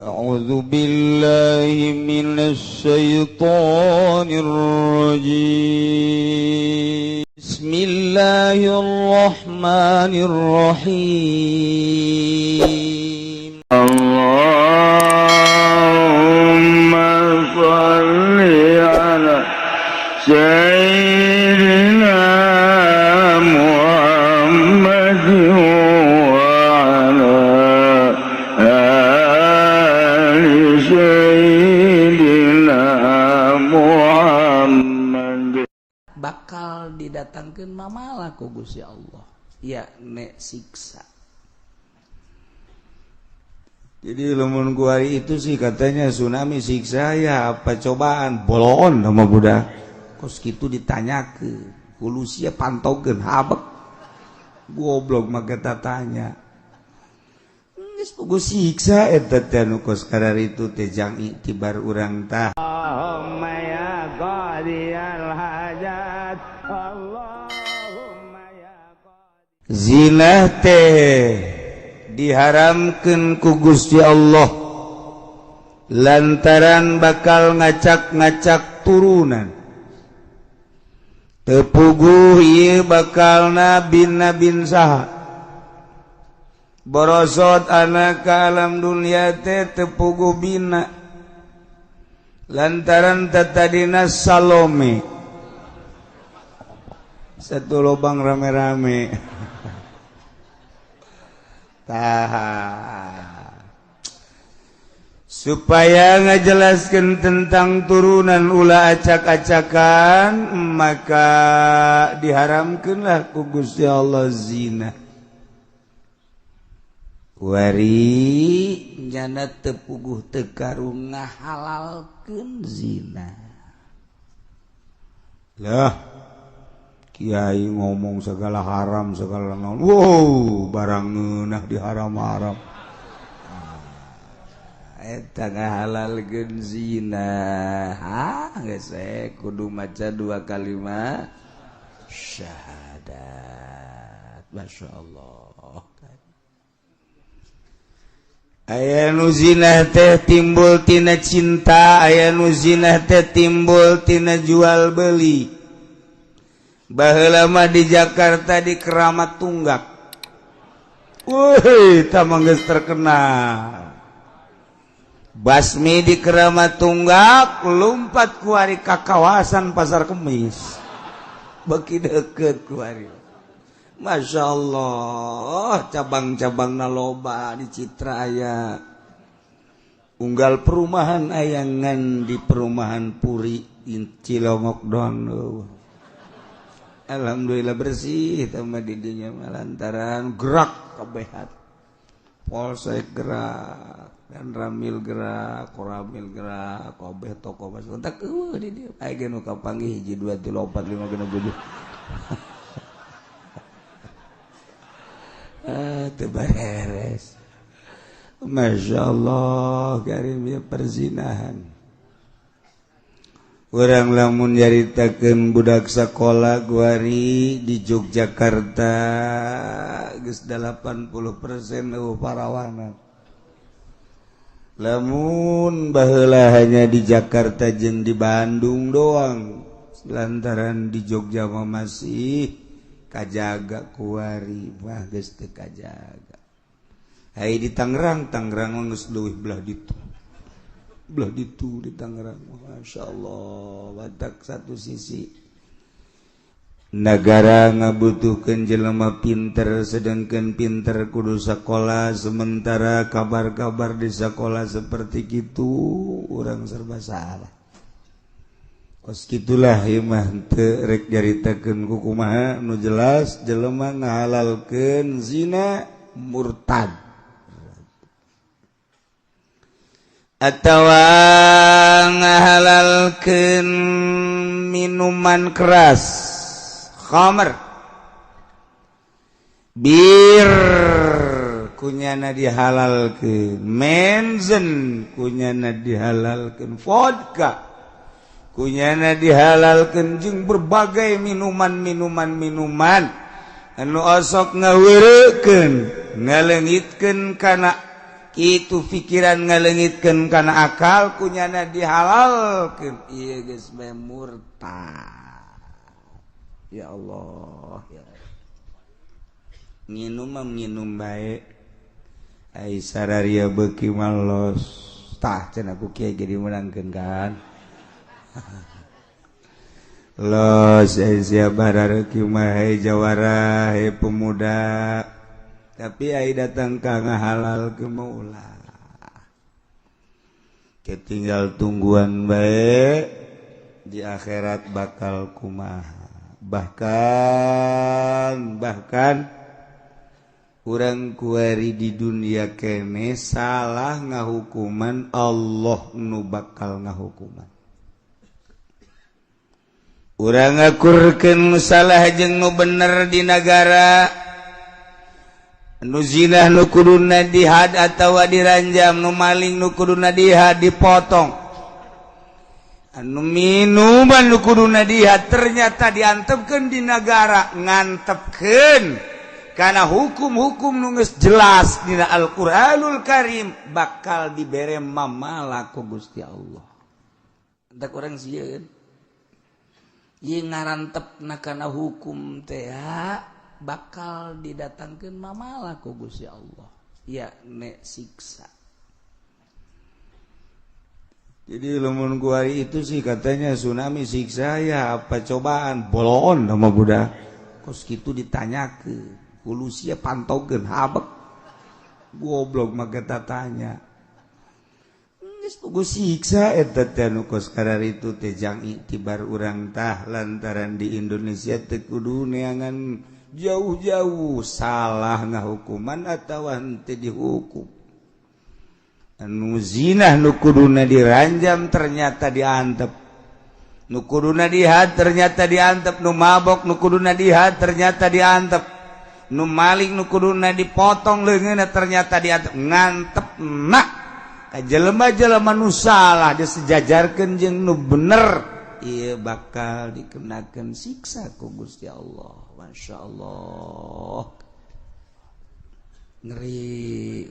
أعوذ بالله من الشيطان الرجيم بسم الله الرحمن الرحيم اللهم صل على سيدنا محمد وعلى آل سيدنا Muhammad. Bakal didatangkeun mamalah ku Gusti Allah, yakni siksa. Jadi lamun ku hari itu sih katanya tsunami siksa ya apa cobaan bolon sama budak. Kos kitu ditanyakeun, kulu sia pantogeun habek. Goblok make tanya. Geus puguh siksa eta teh anu kos karar itu teh jang iktibar urang tah. Allahumma ya qadiyal hajat, Allahumma ya qadiyal. Zina teh diharamkeun ku Gusti Allah lantaran bakal ngacak-ngacak turunan. Teu puguh ieu bakalna bin saha. Borosot anak ka alam dunia teh teu puguh bina. Lantaran tatadina Salome. Satu lobang rame-rame. Supaya ngajelaskan tentang turunan ulah acak-acakan, maka diharamkanlah ku Gusti Allah zina. Wari Nyana teu puguh teu karung ngahalalkeun zina. Lah kiai ngomong segala haram segala naon. Wow, barang ngeunah diharam-haram. Eta ngahalalkeun zina. Geus kudu maca 2 kalimat syahadat. Masyaallah. Aya nu zinah teh timbul tina cinta, aya nu zinah teh timbul tina jual beli. Baheula mah di Jakarta di Keramat Tunggak. Woi, tah mah geus terkenal. Basmi di Keramat Tunggak lompat ku ari ka kawasan Pasar Kemis. Beki deukeut ku ari. Masya Allah, cabang-cabangna loba di Citra aya. Unggal perumahan ayangan di perumahan Puri Cilongok doang. Alhamdulillah bersih sama didinya lantaran gerak kebehat. Polsek gerak, dan Ramil gerak, Koramil gerak, Kobeh toko pas kontak di dia. Aya nu kapanggih hiji 2 3 4 5 6 7. Tebareres. Masya Allah, karim ya perzinahan. Urang lamun nyaritakeun budak sakola guari di Yogyakarta geus 80% parawana. Lamun baheula hanya di Jakarta jeung di Bandung doang. Lantaran di Jogja mah masih kajaga kuari mah geus teu kajaga. Hai di Tangerang geus leuwih belah ditu di Tangerang. Masya Allah, batak satu sisi negara ngabutuhkeun jelema pinter, sedangkan pinter kudu sakola, sementara kabar-kabar di sakola seperti kitu urang serba salah. Kos kitulah ieu mah teu rek jaritakeun ku kumaha nu jelas jelema ngahalalkeun zina murtad atawa ngahalalkeun minuman keras, khamr, bir kunyana dihalalkeun, menzen kunyana dihalalkeun, vodka kunyana dihalalkeun jeung berbagai minuman anu osok ngaweureukkeun ngaleungitkeun kana itu pikiran ngalengitkeun kana akal kunyana dihalalkeun ieu geus bae murtad. Ya Allah ya nginum mah nginum bae ai sararia beuki malos tah cenah ku kiai jadi menangkeun kan los sia barareuki mah hai jawara hai pemuda tapi ai datang ka ngahalal ke maulah ketinggal tungguan bae di akhirat bakal kumaha bahkan urang kuari di dunia kene salah ngahukuman Allah nu bakal ngahukuman urang ngakurkeun nu salah jeung nu bener di negara nu zinah nu kuduna dihad atawa diranjam nu maling nu kuduna dihad dipotong anu minuman nu kuduna dihad ternyata diantepkeun di negara ngantepkeun karena hukum-hukum nu geus jelas dina Al-Qur'anul Karim bakal dibere mamala ku Gusti Allah entah urang sieun ieu ngarantepna kana hukum teh bakal didatangkeun mamala ku Gusti Allah yakni siksa. Jadi lamun kuari itu sih katanya tsunami siksa ya apa cobaan bolon sama budak kos kitu ditanyakeun ulusia pantogeun habek goblok mah kita tanya geus tugu siksa eta teh nu kos kararitu teh jang itibar urang tah lantaran di Indonesia teu kudu neangan jauh-jauh salah ngahukuman atawa henteu dihukum anu zinah nu kuduna diranjam ternyata diantep nu kuduna dihad ternyata diantep nu mabok nu kuduna dihad ternyata diantep nu maling nu kuduna dipotong leungeunna ternyata diantep ngantepna ka jelema-jelema nu salah disejajarkeun jeung nu bener ieu bakal dikenakeun siksa ku Gusti Allah. Masyaallah ngeri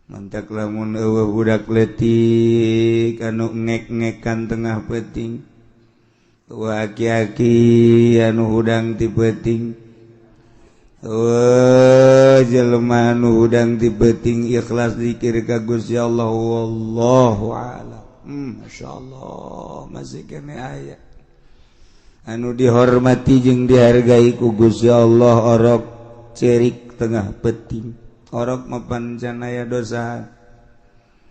mantak lamun eueuh budak leutik anu ngek-ngekan tengah peuting tua aki-aki anu hudang ti peuting jelema anu hudang ti peuting ikhlas zikir ka Gusti Allah wallahu a'lam. Masyaallah masih kene aya anu dihormati jeung dihargai ku Gusti Allah orok cerik tengah peuting orok mapan can aya dosa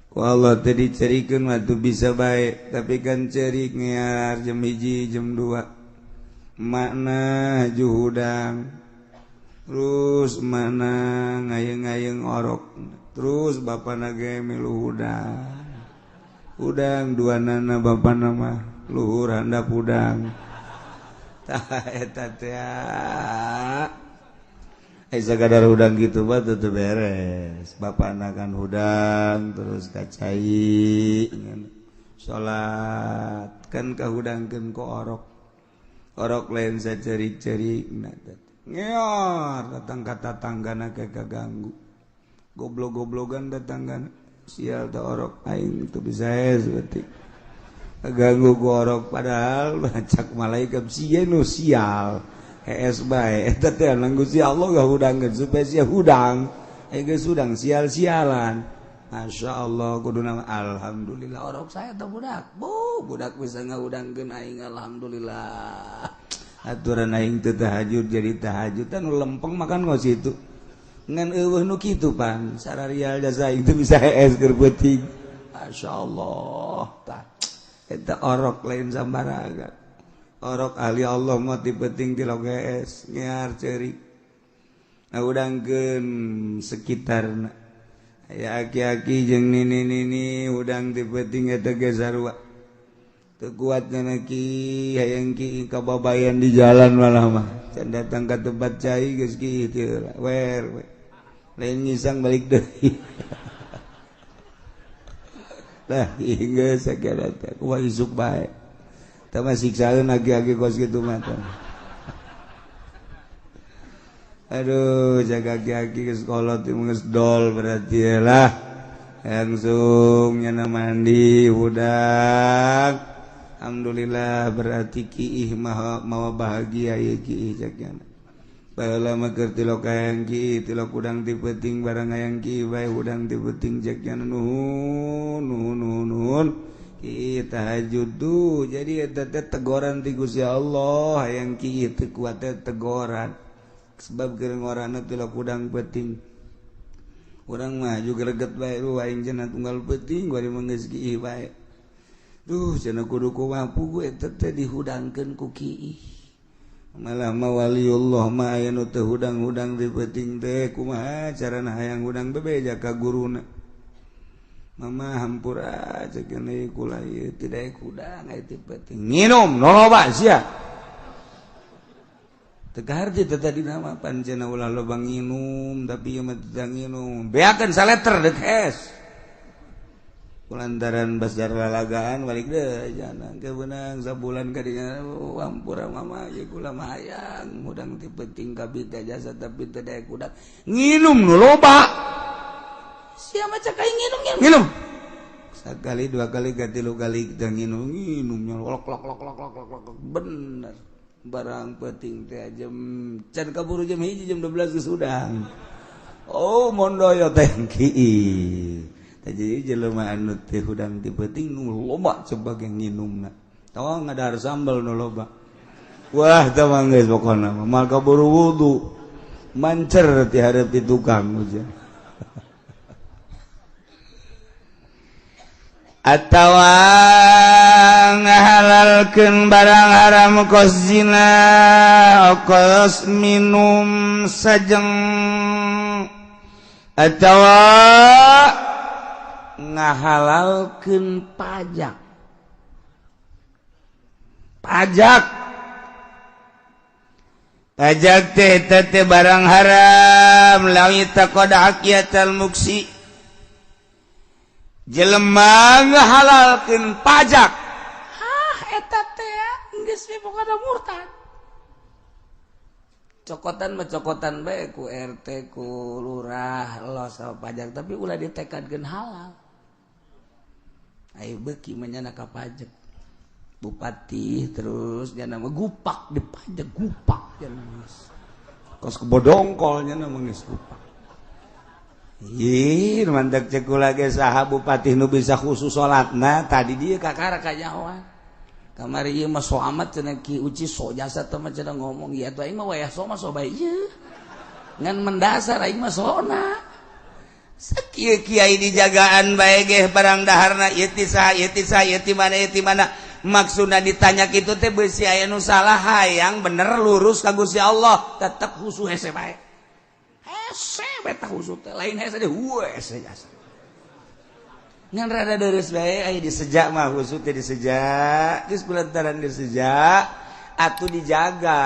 ku Allah teh dicerikeun mah tuh bisa bae tapi kan cerik ngear jam 1 jam 2 makna juhudang terus mana ngayeng-ngayeng orok terus bapana ge milu udang duanana bapana mah luhur handap udang tah eta teh sakadar hudang gitu mah teu beres bapana kan hudang terus kacai salat kan kahudangkeun ku orok lain sacerik-cerik ngeor datang ka tatanggana ke kaganggu goblok-goblogan tatanggana sial teh orok aing teu bisa seperti kaganggu ku orok padahal cak malaikat sieun sial es bae eta teh nang Gusti Allah gahudangkeun supaya sia hudang geus hudang sial-sialan masyaallah kuduna alhamdulillah orok saya teh budak bisa ngahudangkeun aing alhamdulillah aturan aing teu tahajud jadi tahajud anu lempeng makan ngos itu ngan eueuh nu kitu pan sararial jasa aing teu bisa es keur peuting masyaallah tah eta orok lain sambaraga orok ahli Allah mah ti peuting ti loges ngear ceurik ngudangkeun sekitarna aya aki-aki jeung nini-nini udang ti peuting eta ge sarua teu kuat ki hayang ki kababayan di jalan malah mah can datang ka tempat cai geus kieu wer lain ngisang balik deui lah geus sakada teh kumaha isuk bae tama siksaeun agi-agi kos kitu mah tah aduh jaga kaki sekolah dol berarti lah langsungnya mandi udang alhamdulillah berarti kiih mau bahagia ya kiih caknya lama kerti lo kayang ki tilo udang tipeting barang ayang ki bae udang tipeting caknya nun kita hajudu jadi eta teguran ti Gusti Allah hayang ki teu kuat teguran sebab keur ngorana tilo udang peting urang mah juga greget bae lu aing cenah tunggal peting bari manggeus ki bae duh cenah kudu kumaha gue teh dihudangkeun ku ki malah mawaliullah mah aya nu teu hudang-hudang di peting teh kumaha carana hayang hudang bebeja ka guruna mama hampura cek ini kula ieu teu daek hudang aya ti peting nginum loba sia tegarti tadi nama pancena ulah loba nginum tapi ieu mah teu nginum beakeun saleter dekes kulantaran basar lalagaan balik deui jangan kebeunang sabulan ka dinya ampura mama ye kula mah hayang hudang ti penting kabit jasa tapi teu daek hudang nginum nu loba sia mah cak nginum sakali dua kali katilu kali kita nginumnya lok bener barang penting teh jam can kaburu jam 1 jam 12 geus udang oh mondoyo teh kieu jadi jelema anu teh hudang ti penting nu loba coba ge nginumna tong ngadahar sambal nu loba wah tah mah geus pokona mal kaburu wudu mancer ti hareup ti tukang ujar atawa ngahalalkeun barang haram kos zina kos minum sajeng atawa ngahalalkeun pajak teh barang haram lawi taqada haqiyatal muksi jelema ngahalalkeun pajak eta teh geus pokona murtad cokotan mah cokotan bae ku RT ku lurah lo sama pajak tapi ulah ditekadkeun halal ai beuki mah nyana ka pajak bupati terus nya nama gupak di pajak gupak nya kos kebodongkol nya nama geus gupak ih mandak cek kula ge saha bupati nu bisa khusus salatna tadi dia kakara ka nyawa kamari ieu mah so amat cenah ki uci so jasa teh mah cenah ngomong ieu atuh aing mah wayah so mah so bae ieu ngan mendasar aing mah sona sakieu kiai dijagaan bae ge barang daharna ieu ti saha ieu ti mana maksudna ditanya kitu teh beusi aya nu salah hayang bener lurus ka Gusti Allah tetep husu hese bae hese beta husu teh lain hese deh hese jasa ngan rada deres bae aya disejak mah husu teh disejak geus kulantaran disejak atuh dijaga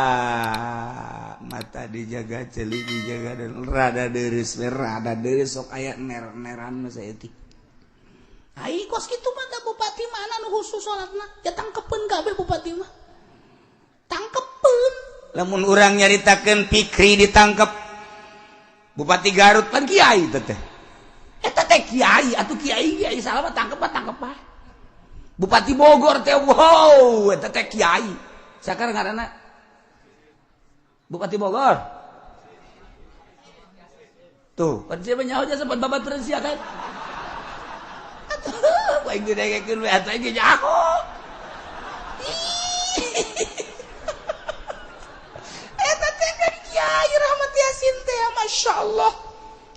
mata dijaga ceuli dijaga dan rada deres sok aya ner-neran mah saeutik ai kos kitu mah da bupati mana nu khusus salatna ya tangkepeun kabeh bupati mah tangkepeun lamun urang nyaritakeun Fikri ditangkep Bupati Garut kan kiai teh eta teh kiai atuh kiai salah mah tangkep bae Bupati Bogor teh wow eta teh kiai sakar ngaranna Bupati Bogor tuh pan siapa nyaho jasa pan babat sia kan atuh bae gedegekeun we atuh ge nyaho eta teh kan kiai Rahmat Yasin teh masyaallah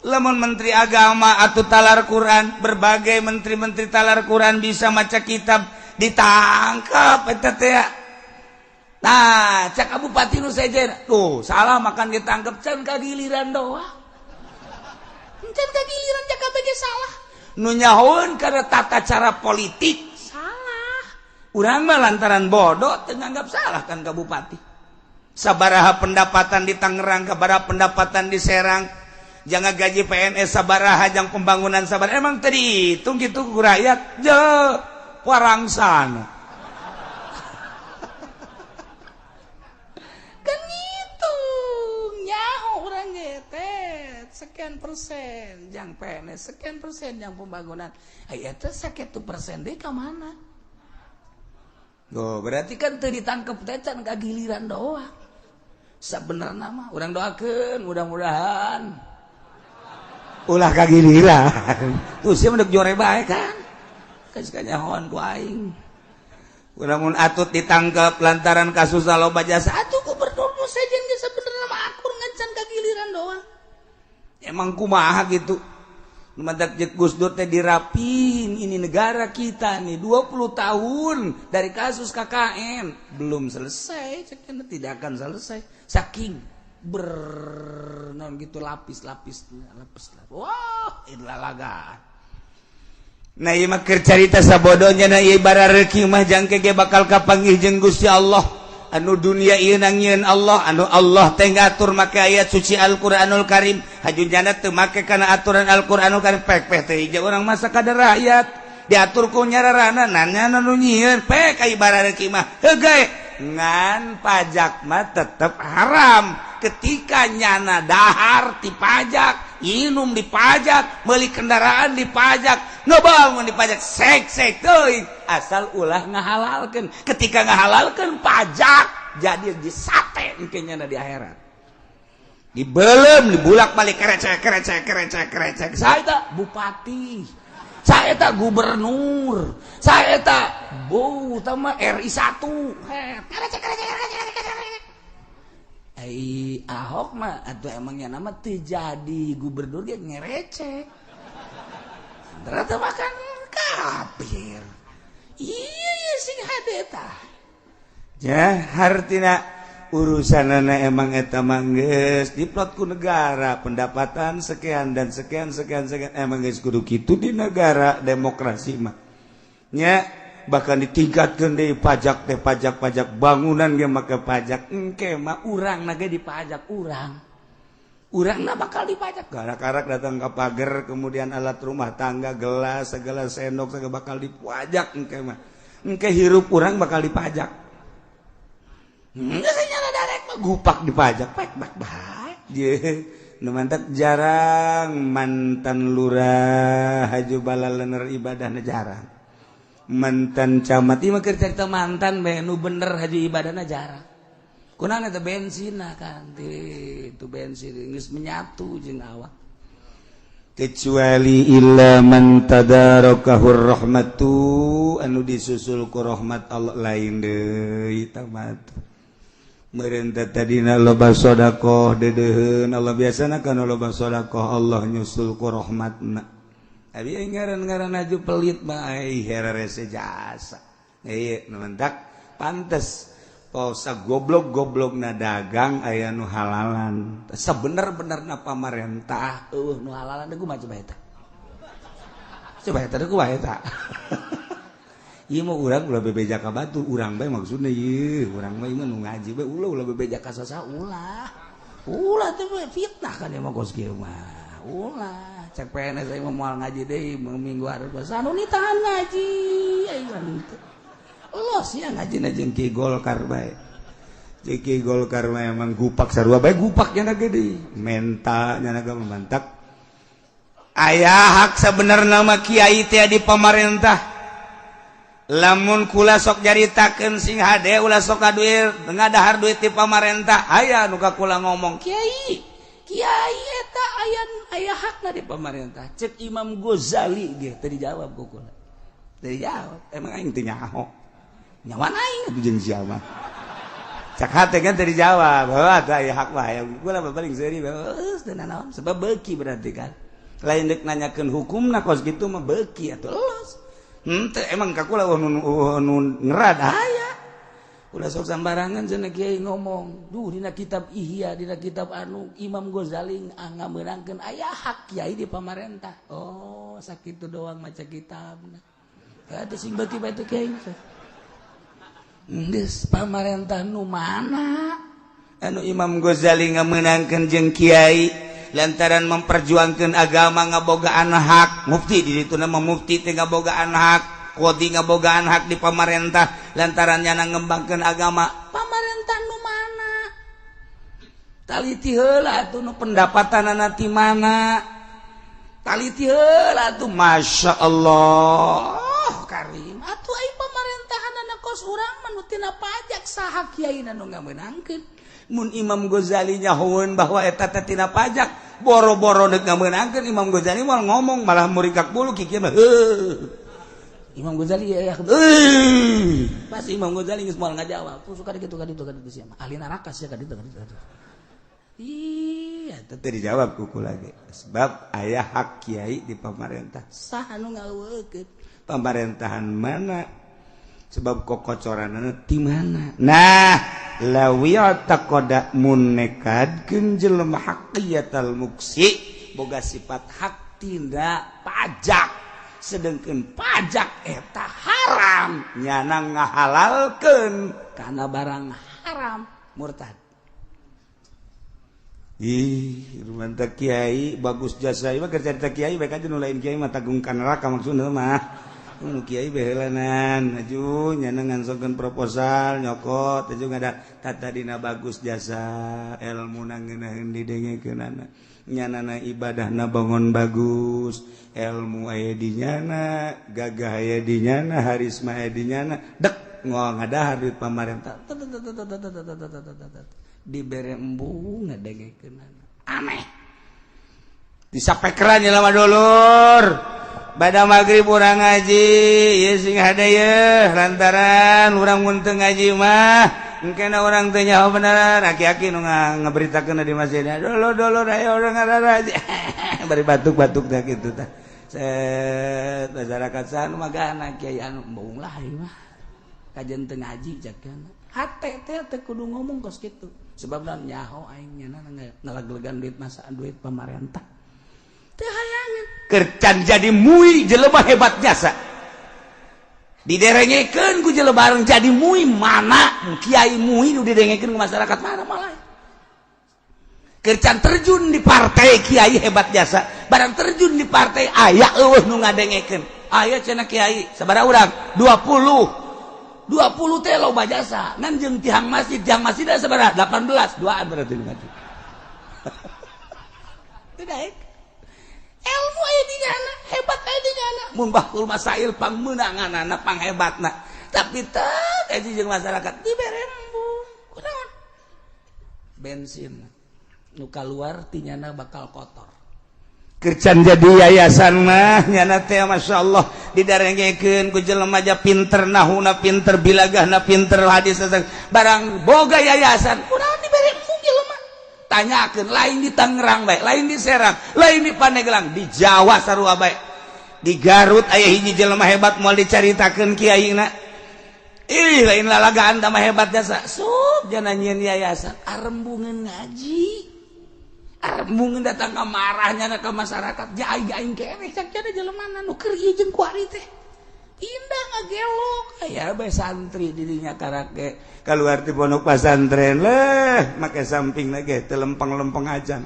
lamun menteri agama atau talar Quran berbagai menteri-menteri talar Quran bisa maca kitab ditangkap eta teh nah cak bupati nu sejen tuh salah makan ditangkap can kagiliran doang can kagiliran cak kabeh salah nu nyahoeun karena tata cara politik salah urang mah lantaran bodoh teu nganggap salah kan ka bupati sabaraha pendapatan di Tangerang sabaraha pendapatan di Serang jangan gaji PNS sabaraha jang pembangunan sabaraha emang tadi hitung gitu ku rakyat je warangsana kan gitu nyaho urang sekian persen yang PNS sekian persen yang pembangunan itu sekian persen deh ke mana? Oh berarti kan teu ditangkep teh can kagiliran doang. Sabenerna mah urang doakeun mudah-mudahan ulah kagiliran. Tuh sia mendek jore bae kan. Geus kanyahoan ku aing. Urang mun atut ditangkep lantaran kasus loba jasa atuh gubernur nu sejen ge sabenerna mah akur ngan kagiliran doang. Emang kumaha gitu. Mantak jeung Gus Dur teh dirapin ini negara kita nih 20 tahun dari kasus KKN belum selesai cekna tidak akan selesai saking gitu lapis. Wah, itulah laga. Nah ieu mah keur carita sabodohnya na ieu bara reuki mah jangke ge bakal kapanggih jeung Gusti Allah. Anu dunia ieu nangieun Allah, anu Allah teh ngatur make ayat suci Al-Qur'anul Karim. Hajujana teu make kana aturan Al-Qur'anul Karim pek teh hiji urang mah sakadar rakyat. Diatur ku nyararana nanya anu nyieun pek ai bara reuki mah. Heuh ngan pajak mah tetep haram. Ketika nyana dahar dipajak, minum dipajak, beli kendaraan dipajak, ngebangun dipajak, sek teuing asal ulah ngahalalkeun. Ketika ngahalalkeun pajak jadi disate engke nyana di akhirat. Dibelem dibulak-balik kerecek. Saya eta bupati, saya eta gubernur, saya eta tama RI 1. Kerecek. Ahok mah atuh emangnya nama teu jadi gubernur ge ngerecek. Ternyata makan kafir. Iya sing hade tah. Ya hartina urusanana emang eta mah geus diplot ku negara, pendapatan sekian dan sekian emang geus kudu kitu di negara demokrasi mah. Nya bahkan ditingkatkeun deui pajak bangunan ge make pajak engke mah urangna ge dipajak urangna bakal dipajak karak-karak datang ka pager kemudian alat rumah tangga gelas segala sendok segala bakal dipajak engke hirup urang bakal dipajak geus nyana darek mah gupak dipajak pek bae ye nu mantap jarang mantan lurah haju balalener ibadahna jarang mantan camat ieu mah keur carita mantan bae nu bener haji ibadahna jarang. Kunaon eta bensin kan itu bensin geus menyatu jeung awak. Kecuali illa man tadarakahur rahmatu anu disusul ku rahmat Allah lain deui tamat. Meureun tadina loba sedekah dedeuheun Allah biasana kana loba sedekah Allah nyusul ku rahmatna. Abi ngaran-ngaran aju pelit mah ai hererese jasa. Ieu nu mentak pantes posa goblok-goblokna dagang aya nu halalan. Sabener-benerna pamarentah nu halalan deui kumaha coba eta. Coba eta deui kumaha eta. Ieu mah urang ulah bebeja ka batu, urang bae maksudna ieu, urang mah ieu nu ngaji bae ulah bebeja ka sasa ulah. Ulah teh fitnah kan ieu mah kos kieu mah. Ulah cek PNS saya mau ngaji deh minggu harus anu nitahan ngaji ayo itu lo sih ngaji jeung Ki Golkar bae Ki Golkar mah emang gupak sarua bae gupaknya na gede mentanya naga memantak aya hak sebenarnya mah kiai teh di pemerintah lamun kula sok jaritakeun sing hade ulah sok kaduit ngadahar duit di pemerintah aya nu ka kula ngomong Kiai eta aya hakna di pemerintah. Cek Imam Ghazali ge teu dijawab ku kula. Teu dijawab. Emang aing teu nyaho. Nyawan aing atuh jeung sia mah. Cak hate kan teu dijawab. Heuh atuh aya hak wae. Kula babaring seuri geus teu naon sebab beuki berarti kan. Lain deuk nanyakeun hukumna kos kitu mah beuki atuh elos. Teu emang ka kula nu ngerad aya. Ulah sok sambarangan cenah kiai ngomong. Duh dina kitab Ihya, dina kitab anu Imam Ghazali ngameunangkeun aya hak kiai di pamarentah. Oh, sakitu doang maca kitabna. Ada sing beuki bae teh kiai. Geus pamarentah nu mana? Anu Imam Ghazali ngameunangkeun jeung kiai lantaran memperjuangkeun agama ngabogaan hak. Mufti di dituna mah mufti teh ngabogaan hak. Kodi ngabogaan hak di pamarentah lantaran nyana ngembangkeun agama pamarentah nu mana taliti heula atuh nu pendapatanana ti mana taliti heula atuh masya Allah karim atuh ai pamarentahanana kos urang mah nu tina pajak saha kiaina nu ngamenangkeun mun Imam Ghazali nyahoeun bahwa eta teh tina pajak boro-boro deuk ngamenangkeun Imam Ghazali moal ngomong malah murikak bulu kieu mah Imam Ghazali ya pas Imam Ghazali geus moal ngajawab suka kitu sia mah ahli neraka sia ka ditu iya teu dijawab kuku lagi sebab aya hak kiai di pemerintah saha nu ngaweukeun pemerintahan mana sebab kokocoranana di mana nah lawiya taqada munekadkeun jelema haqiyatal muksi boga sifat hak tindak pajak sedengkeun pajak eta haram nyana ngahalalkeun kana barang haram murtad ih rumanta kiai bagus jasa ieu mah kerja ta kiai bae aja nu lain kiai mah tagungkan neraka maksudna mah nu kiai behelanan aju nyana ngansongkeun proposal nyokot aju ngada tata dina bagus jasa elmuna ngeunaheun didengekeunana nyanana ibadahna bangun bagus ilmu aya di nyana gagah aya di nyana harisma aya di nyana dek ngong ngadahar duit pamarentah dibere embung ngadengekeunana aneh disapekeran jelema dulur bada magrib urang ngaji ieu sing hadaya lantaran urang mun teu ngaji mah engkena urang teu nyaho beneran aki-aki nu ngaberitakeun di masjid dulur ayo urang ngaraji bari batuk-batuk teh kitu tah set masyarakat sanu magana kiai anu embung lah ieu mah kajen teu ngaji jakeun hate teh kudu ngomong kos kitu sebab naon nyaho aing nyana ngalaglegan duit masaan duit pamarentah teu hayangeun kercan jadi mui jelema hebat jasa diderengekeun ku jelema bareng jadi mui mana kiai mui nu didengekeun ku masyarakat mana malah kercan terjun di partai kiai hebat jasa barang terjun di partai aya eueuh nu ngadengekeun aya cenah kiai sabaraha urang 20 teh loba jasa ngan jeung tiang masjid da sabaraha 18 duaan berarti ngaji teu daek ilmu aya di nyana hebat aya di nyana mun bahul masail pangmeunanganna panghebatna tapi teu kaji jeung masyarakat dibere embung kunaon bensin nu kaluar ti nyana bakal kotor kercan jadi yayasan mah nyana teh masyaallah didarengekeun ku jelema aja pinter nahuna pinter bilagahna pinter hadis barang boga yayasan kunaon dibere embung jelema tanyakeun lain di Tangerang bae lain di Serang lain di Pandeglang di Jawa sarua bae di Garut aya hiji jelema hebat moal dicaritakeun kiaina ih lain lalagaan tah mah hebat jasa sup jana nyieun yayasan arembungeun ngaji mungkin datang ke marahnya ke masyarakat jaing kene cak ada jelemana nu keur ieu jeung kuari teh indah ngagelok aya bae santri dirinya karake kaluar ti pondok pesantren leh make sampingna ge teu lempeng-lempeng ajan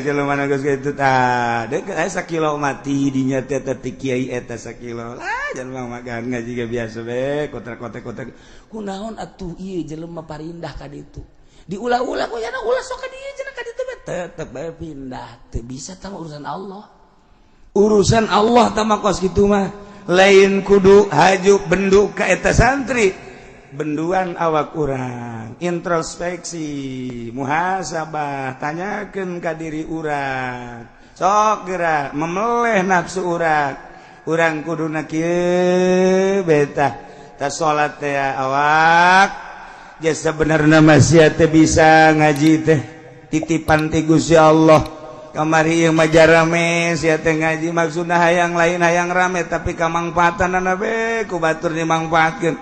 jelemana geus kitu tah deuk aya sakilo mati dinya teh ti kiai eta sakilo lah jelema magan ngaji ge biasa bae kotek-kotek kunaon atuh ieu jelema parindah ka ditu diulah-ulah kok yana ulah sok ka dieu cenah ka ditu tetep bae pindah teu bisa tah urusan Allah tah mah kos kitu mah lain kudu haju benduk ka eta santri benduan awak urang introspeksi muhasabah tanyakeun ka diri urang sok geura memeleh nafsu urang kuduna kieu betah ta salat teh awak jasa benerna masih teh bisa ngaji teh titipan ti Gusti Allah kamari ieu mah jarame sia teh ngaji maksudna hayang lain hayang rame tapi kamangpaatanna be ku batur dimangpaatkeun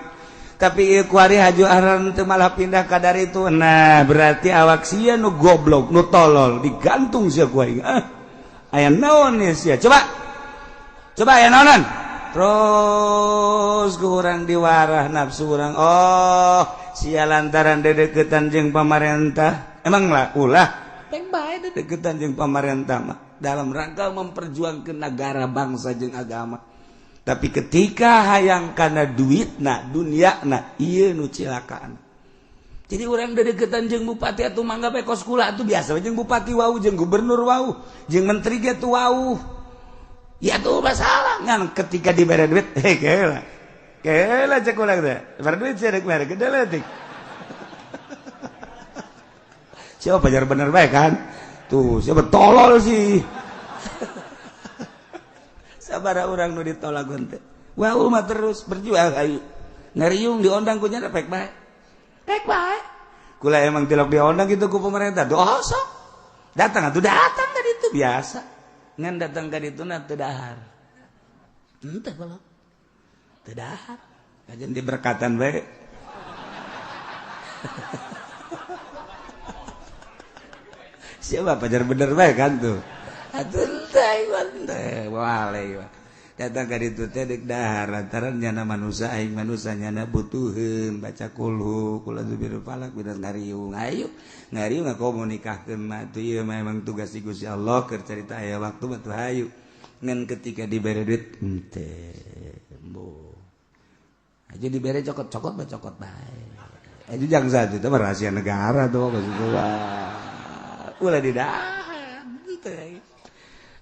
tapi ieu kuari haju aran teu malah pindah ka dari itu nah berarti awak sia nu goblok nu tolol digantung sia ku aing aya naon ieu sia coba aya naonan terus ku urang diwarah nafsu urang oh sia lantaran dedeketan jeung pamarentah emang lah ulah peng bae dedeketan jeung pamarentah mah dalam rangka memperjuangkeun negara bangsa jeung agama tapi ketika hayang kana duitna dunyana ieu nu cilakaan jadi orang dari deketan jeung bupati atuh mangga bae kos kula atuh biasa jeung bupati wau jeung gubernur wau jeung menteri ge tuh wau ya tuh masalah ngan ketika dibere duit keula cek ulang teh bar duit cedek mere gede leutik siapa pajar bener bae kan tuh siapa tolol sih sabaraha urang nu ditolagun teh wau mah terus berjuang ayo ngariung diondang ku nya pek bae kula emang tilok diondang gitu ku pemerintah doa sok datang tadi itu biasa ngan datang ka ditu na teu dahar henteu kalau teu dahar kajen diberkatan bae siapa pajar bener bae kan tuh atuh teh waleh datang ka ditu teh dek dahar lantaran nyana manusia aing manusia nyana butuheun baca kulhu kula zubirul falak bidas ngariung ayo ngariung ngakomunikahkeun mah tuh ieu mah emang tugas Gusti Allah keur carita aya waktu mah tuh hayu ngan ketika dibere duit henteu embo aja dibere cokot-cokot mah cokot bae aja jang satu itu rahasia negara tuh maksud ulah didahar henteu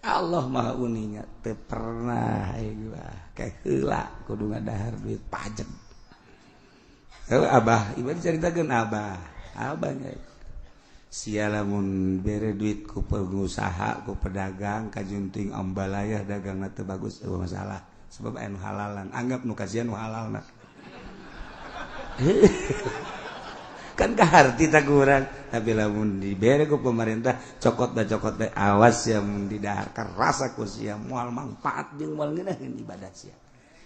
Allah maha uninya teu pernah kayak heula kudu ngadahar duit pajak. Abah, ibarat caritakeun abahnya. Sia lamun bere duit ku pengusaha, ku pedagang, kajunting ombalayah dagangna teu bagus eueuh masalah. Sebab anu halalan, anggap nu kasihan nu halalna. Kan kaharti tak kurang tapi lamun dibere ku pemerintah cokot teh awas ya mun didahar kerasa ku sia moal manfaat jeung moal ngeunaheun ibadah sia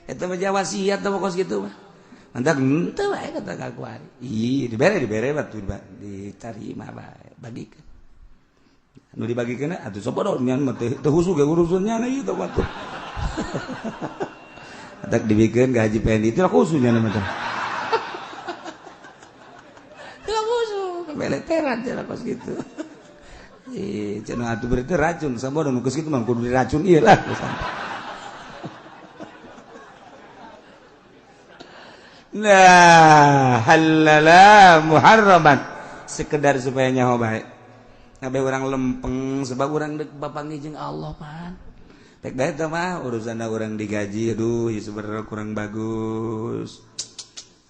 eta mah wasiat teh pokos kitu mah mantap henteu wae kata ka kuari ih dibere batu ditarima bae bagikeun nu dibagikeun atuh sapodo nyan mah teu husu ge urusannya na ieu teh waktu atak dibikeun ka Haji Pendi teh khususnya mah teh meleteran jalan kos gitu. Cenah atuh berarti racun, sabar nu geus kitu mah kudu diracun ieu lah. Nah, halala muharraman sekedar supaya nyaho bae. Ngabe urang lempeng sebab urang deuk bapanggih jeung Allah pan. Tek bae teh mah urusanna urang digaji aduh ieu sebenarnya kurang bagus.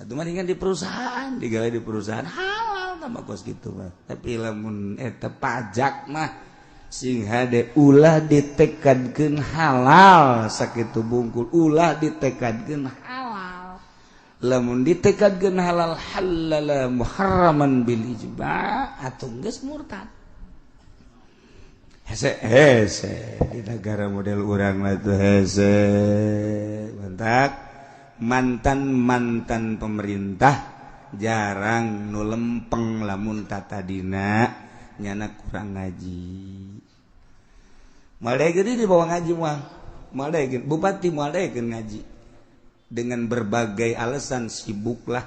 Atuh mah di perusahaan, digawe di perusahaan halal tambah kos gitu mah. Tapi lamun eta pajak mah sing hade ulah ditekadkeun halal sakitu bungkul ulah ditekadkeun halal. Lamun ditekadkeun halal halala muharraman bil ijma' atuh geus murtad. Hese di negara model urang mah tuh hese. Mantap. Mantan pemerintah jarang nu lempeng lamun tatadina nyana kurang ngaji. Moal gede dibawa ngaji mah. Moal bupati moal ngaji. Dengan berbagai alasan sibuklah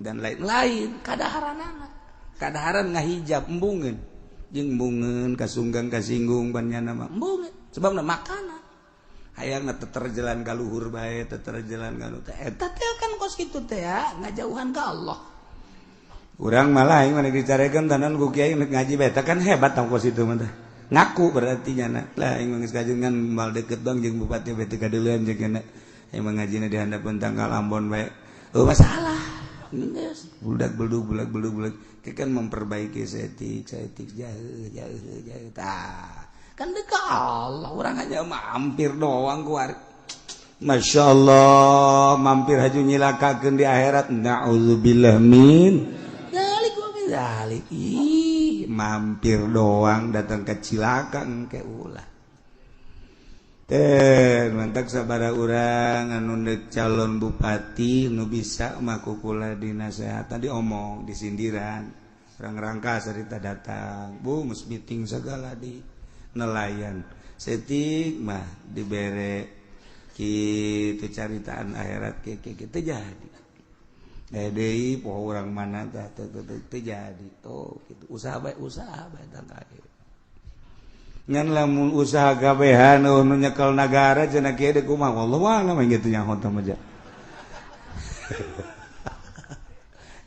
dan lain-lain kadaharan ngahijab embungeun. Jeung embungeun kasunggang kasinggung ban nyana mah embungeun sebabna makanan. Hayangna terjalan ka luhur bae, terjalan ka nu teh. Eta teh kan kos kitu teh ya, ngajauhan ka Allah. Urang malah aing mah dicarekeun tanan ku kiai ngaji bae, teh kan hebat tong kos itu mah teh. Ngaku berarti nya lah aing geus kajengan mal deket dong jeung bupati bae teh kadeuleun jeung kana. Aing mah ngajina di handapeun tanggal Ambon bae. Oh masalah. Geus budak beldug. Kan memperbaiki setik jauh tah. Kan dekat Allah orang hanya mampir doang kuari. Masya Allah mampir haju nyilakakeun di akhirat na'udzubillah min dalik wa min dalik mampir doang datang ke cilaka engke ulah teh mantak sabaraha urang anu deuk calon bupati nu bisa mah kukula dinasehatan diomong disindiran urang rangka sarita datang bu mus meeting segala di nelayan setik mah dibere kitu caritaan akhirat kitu jadi deui poho urang mana teh teu jadi tuh kitu usaha bae tang akhir ngan lamun usaha gawehan nu nyekel nagara cenah kieu deuk kumaha wallahu a'lam gitu nyaho teh mah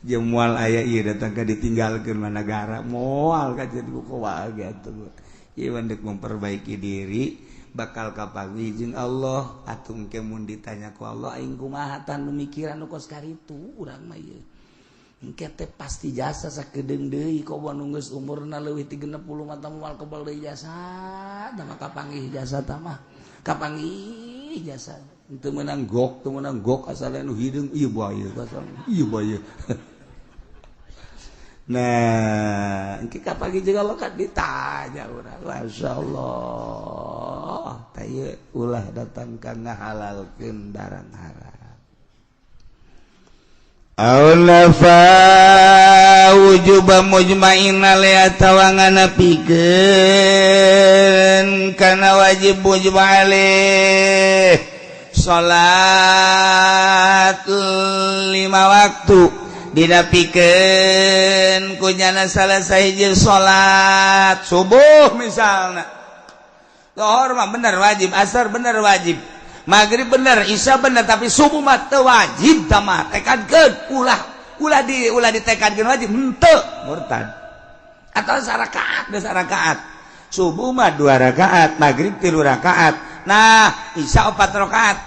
mual aya ieu datang ka ditinggalkeun managara moal ka jadi kumaha gitu. Ieu dek memperbaiki diri bakal kapagi jeung Allah atuh engke mun ditanya ku Allah aing kumaha tan nu mikiran nu kos karitu urang mah ieu. Engke teh pasti jasa sakedeung deui koba nu geus umurna leuwih ti 60 mata moal kebal deui jasa tah mah kapanggih jasa tah mah kapanggih jasa teu meunang gok asal nu hideung ieu bae ieu bae. Nah, engke kapanggih jeung Allah kan ditanya urang. Masyaallah. Tah ieu ulah datang ka ngahalalkeun barang haram. Aulafa wujuba mujma'inna li atawangana pikeun kana wajib wujub alih salat 5 waktu didapikeun kunyana salah sahiji salat subuh misalna. Zuhur mah bener wajib, asar bener wajib, maghrib bener, isya bener, tapi subuh mah teu wajib tah mah tekadkeun ulah ditekadkeun wajib henteu murtad. Atau sarakaat geus sarakaat. Subuh mah 2 rakaat, maghrib 3 rakaat. Nah, isya 4 rakaat.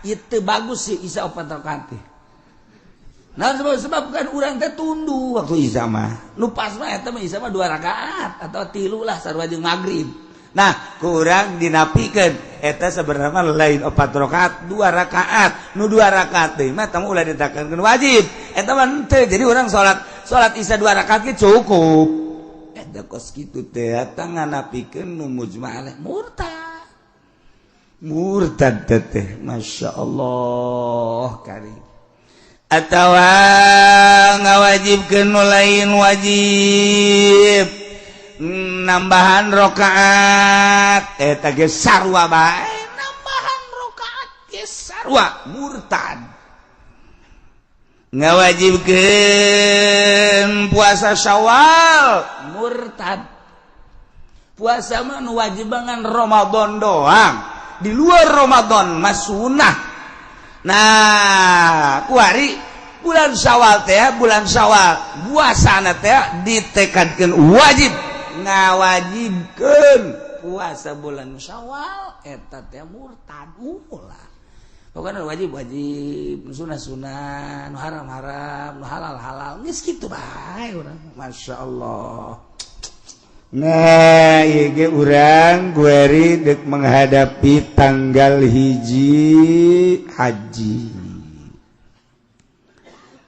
Ieu teu bagus sih isya 4 rakaat teh. Nah sebab kan urang teh tundu waktu isya mah. Nu pas mah eta mah isya mah 2 rakaat atau 3 lah sarua jeung maghrib. Nah, kurang dinapikeun eta sebenarnya mah lain 4 rakaat, 2 rakaat. Nu 2 rakaat teh mah tamu ulah ditekankeun wajib. Eta mah henteu. Jadi urang salat isya 2 rakaat ge cukup. Eta kos kitu teh eta nganapikeun nu mujma' alaih murtad teh. Masyaallah karim. Atawa ngawajibkeun nu lain wajib nambahan rakaat eta ge sarua bae nambahan rakaat ge sarua murtad. Ngawajibkeun puasa Syawal murtad. Puasa mah nu wajib bangan Ramadan doang, di luar Ramadan mah sunah. Nah, kuari bulan Syawal teh puasana teh ditekadkeun wajib ngawajibkeun puasa bulan Syawal eta teh murtad ulah. Pokona wajib sunah nu haram nu halal geus kitu bae urang. Masyaallah. Nah, ieu ge urang gueri dek menghadapi tanggal 1 haji.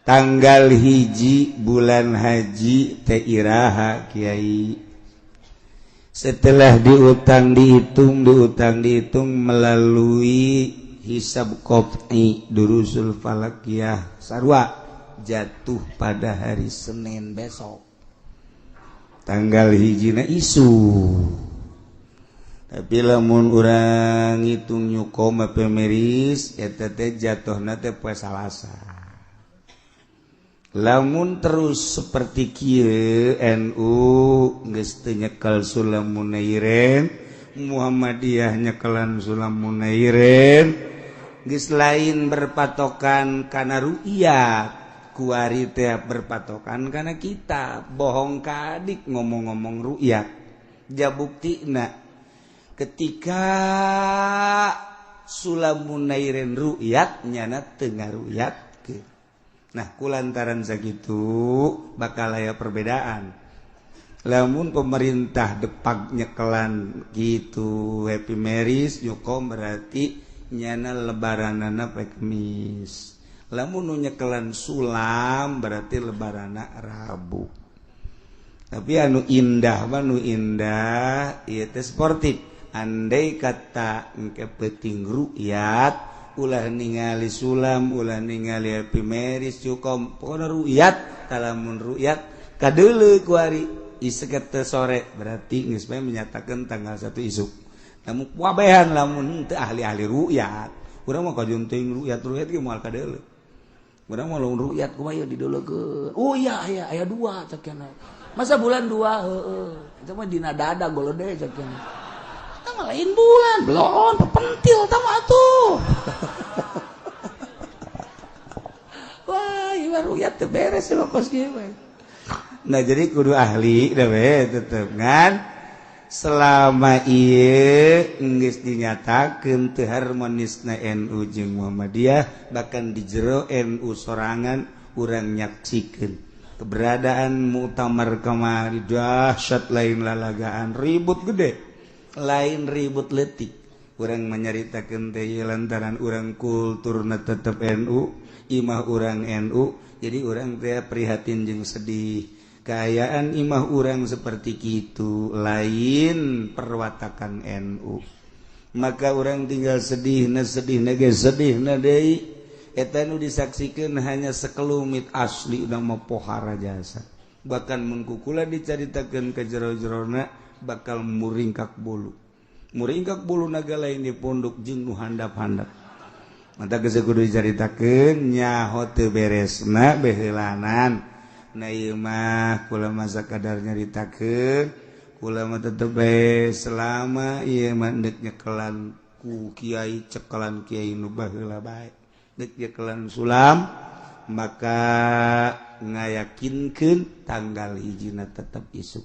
Tanggal 1 bulan haji teh iraha Kiai. Setelah dihitung melalui hisab qat'i durusul falakiyah sarua jatuh pada hari Senin besok. Tanggal 1 na isu. Tapi lamun urang ngitung nyukom pemeris eta teh jatuhna teh poe Salasa. Lamun terus seperti kieu NU geus teu nyekel Sulam Munairen, Muhammadiyah nyekelan Sulam Munairen, geus lain berpatokan kana ru'yat. Kuari teh berpatokan karena kita bohong kadik ngomong-ngomong ru'yat. Jabuktina ketika Sulam Munairen ru'yat nyana teu ngaru'yatkeun. Nah, kulantaran sakitu bakal aya perbedaan. Lamun pemerintah depag nyekelan gitu Happy Maris nyukom berarti nyana lebaranana poe Kemis. Lamun nu nyekelan Sulam berarti lebarana Rabu. Tapi anu indah ieu teh sportif. Andai kata engke penting ru'yat, ulah ningali Sulam, ulah ningali Happy Maris cukup. Pokona ru'yat, talamun ru'yat kadeuleu kuari iseukeut teu sore berarti geus bae menyatakeun tanggal 1 isuk. Namun wabehan lamun teu ahli-ahli ru'yat. Urang mah kajunting ru'yat ge moal kadeuleu. Urang mah lamun ru'yat kumaha dideulekeun. Oh iya aya 2 ceukna. Masa bulan 2 heueuh. Eta mah dina dada golode ceukna. Eta mah lain bulan, belon pentil tah mah atuh. Wah, ieu ru'yat teu beres nah jadi kudu ahli tetep kan selama geus dinyatakeun teu harmonisna NU jeung Muhammadiyah bahkan di jero NU sorangan urang nyaksikeun keberadaan muktamar kamari dahsyat lain lalagaan ribut gede lain ribut leutik urang menyaritakeun teh lantaran urang kulturna tetep NU imah urang NU jadi urang teh prihatin jeung sedih kayaan imah urang seperti kitu lain perwatakan NU maka urang tinggal sedihna ge sedihna deui eta nu disaksikeun hanya sekelumit asli nama pohara jasa bahkan mun kukula dicaritakeun ka jero-jerona bakal muringkak bulu naga lain di pondok jeung nu handap-handap mata geus kudu dicaritakeun nyaho teu beresna beheulanan na ieu mah kula masa kadar nyaritakeun kula mah tetep bae selama ieu mah deuk nyekelan ku kiai cekelan kiai nu baheula bae deuk nyekelan sulam maka ngayakinkeun tanggal hijina tetep isuk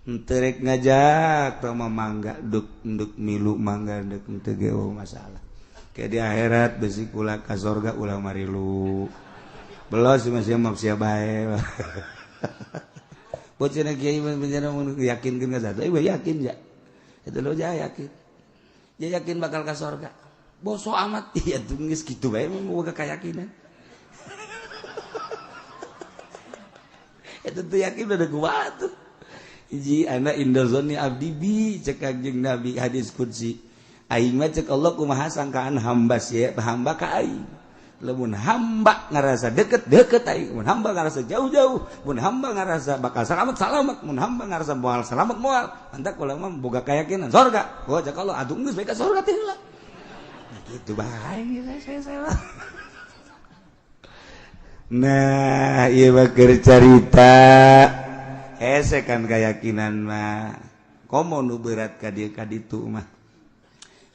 henteu rek ngajak mah mangga duk milu mangga deuk henteu ge masalah ke di akhirat besi kula ka surga ulah marilu belos masih maaf siapa bae bocah kiai bencana yakinkeun ka satu yakin ya itu lo yakin bakal ka surga boso amat ya tuh geus kitu bae mau boga kayakinan itu tuh yakin udah kuat tuh hiji ana indozoni abdi bi cek kanjeng Nabi hadis qudsi aing mah cek Allah kumaha sangkaan hamba sia hamba ka aing lamun hamba ngarasa deket aing mun hamba ngarasa jauh mun hamba ngarasa bakal selamat mun hamba ngarasa moal selamat moal antak ulah mah boga kayakinan surga cek Allah atuh geus bae ka surga teh heula kitu bae saya nah ieu mah keur carita hese kan keyakinan mah komo nu berat ka dieu ka ditu mah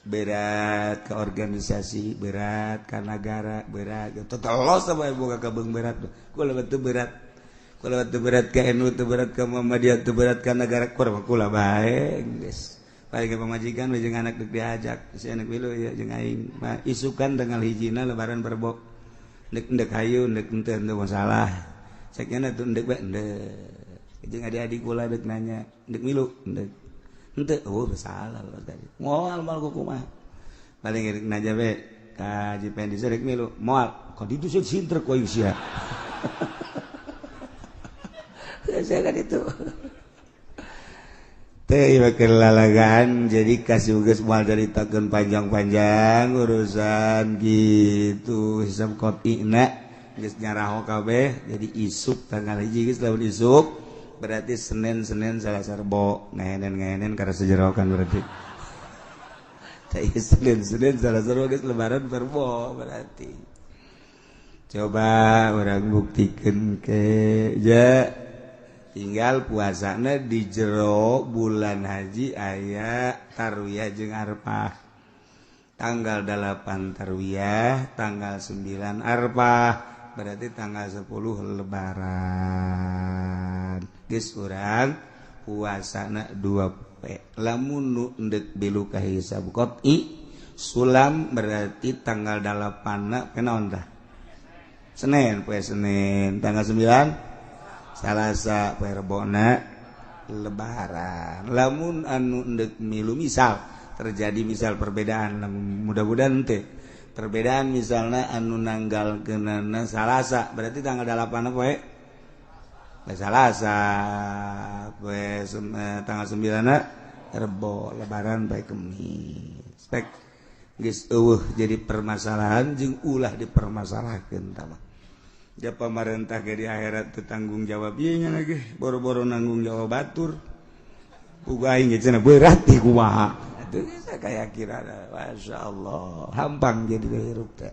berat ke organisasi berat ke negara berat total los sama boga kabeng berat kula batu berat ke NU teu berat ke Muhammadiyah teu berat ke negara kula bae geus bae ke pamajikan we jeung anak deuk diajak si anak milu ya jeung aing mah isukan tanggal hijina lebaran berbok ndek hayu ndek henteu masalah sakena tuh ndek bae ndek jeung adik-adik kula deuk nanya ndek milu ndek henteu oh salah tadi moal kumaha paling rek naja we ka jipen disrek milu moal ka ditu sinter ku aing sia saya kan itu teh ieu kelalagan jadi kasih geus moal caritakeun panjang-panjang urusan gitu hisab qot'ina geus nyaraho kabeh jadi isuk tanggal 1 geus lamun isuk berarti Senin Selasa Rebo ngahenen karena sejerokan berarti Senin Selasa Rebo guys lebaran Rebo berarti coba orang buktikan ke ja tinggal puasana di jero bulan haji aya tarwiyah jeung arpah tanggal 8 tarwiyah tanggal 9 arpah berarti tanggal 10 lebaran geus urang puasana 2 lamun nu endek bilu ka hisab qot'i sulam berarti tanggal 8 kenaon tah Senin poe Senin tanggal 9 Salasa poe Rebona lebaran lamun anu endek milu misal terjadi misal perbedaan mudah-mudahan teh perbedaan misalnya anu nanggal kenana Salasa berarti tanggal 8 poe Salasa poe tanggal 9 Rebo lebaran poe Kemis spek geus eueuh jadi permasalahan jeung ulah dipermasalahkeun tah mah ja pamarentah ge di akhirat teu tanggung jawab ieu nya lagi boro-boro nanggung jawab batur uga aing ge cenah berat ti kumaha atuh geus kaya kira masyaallah hampang jadi hirup teh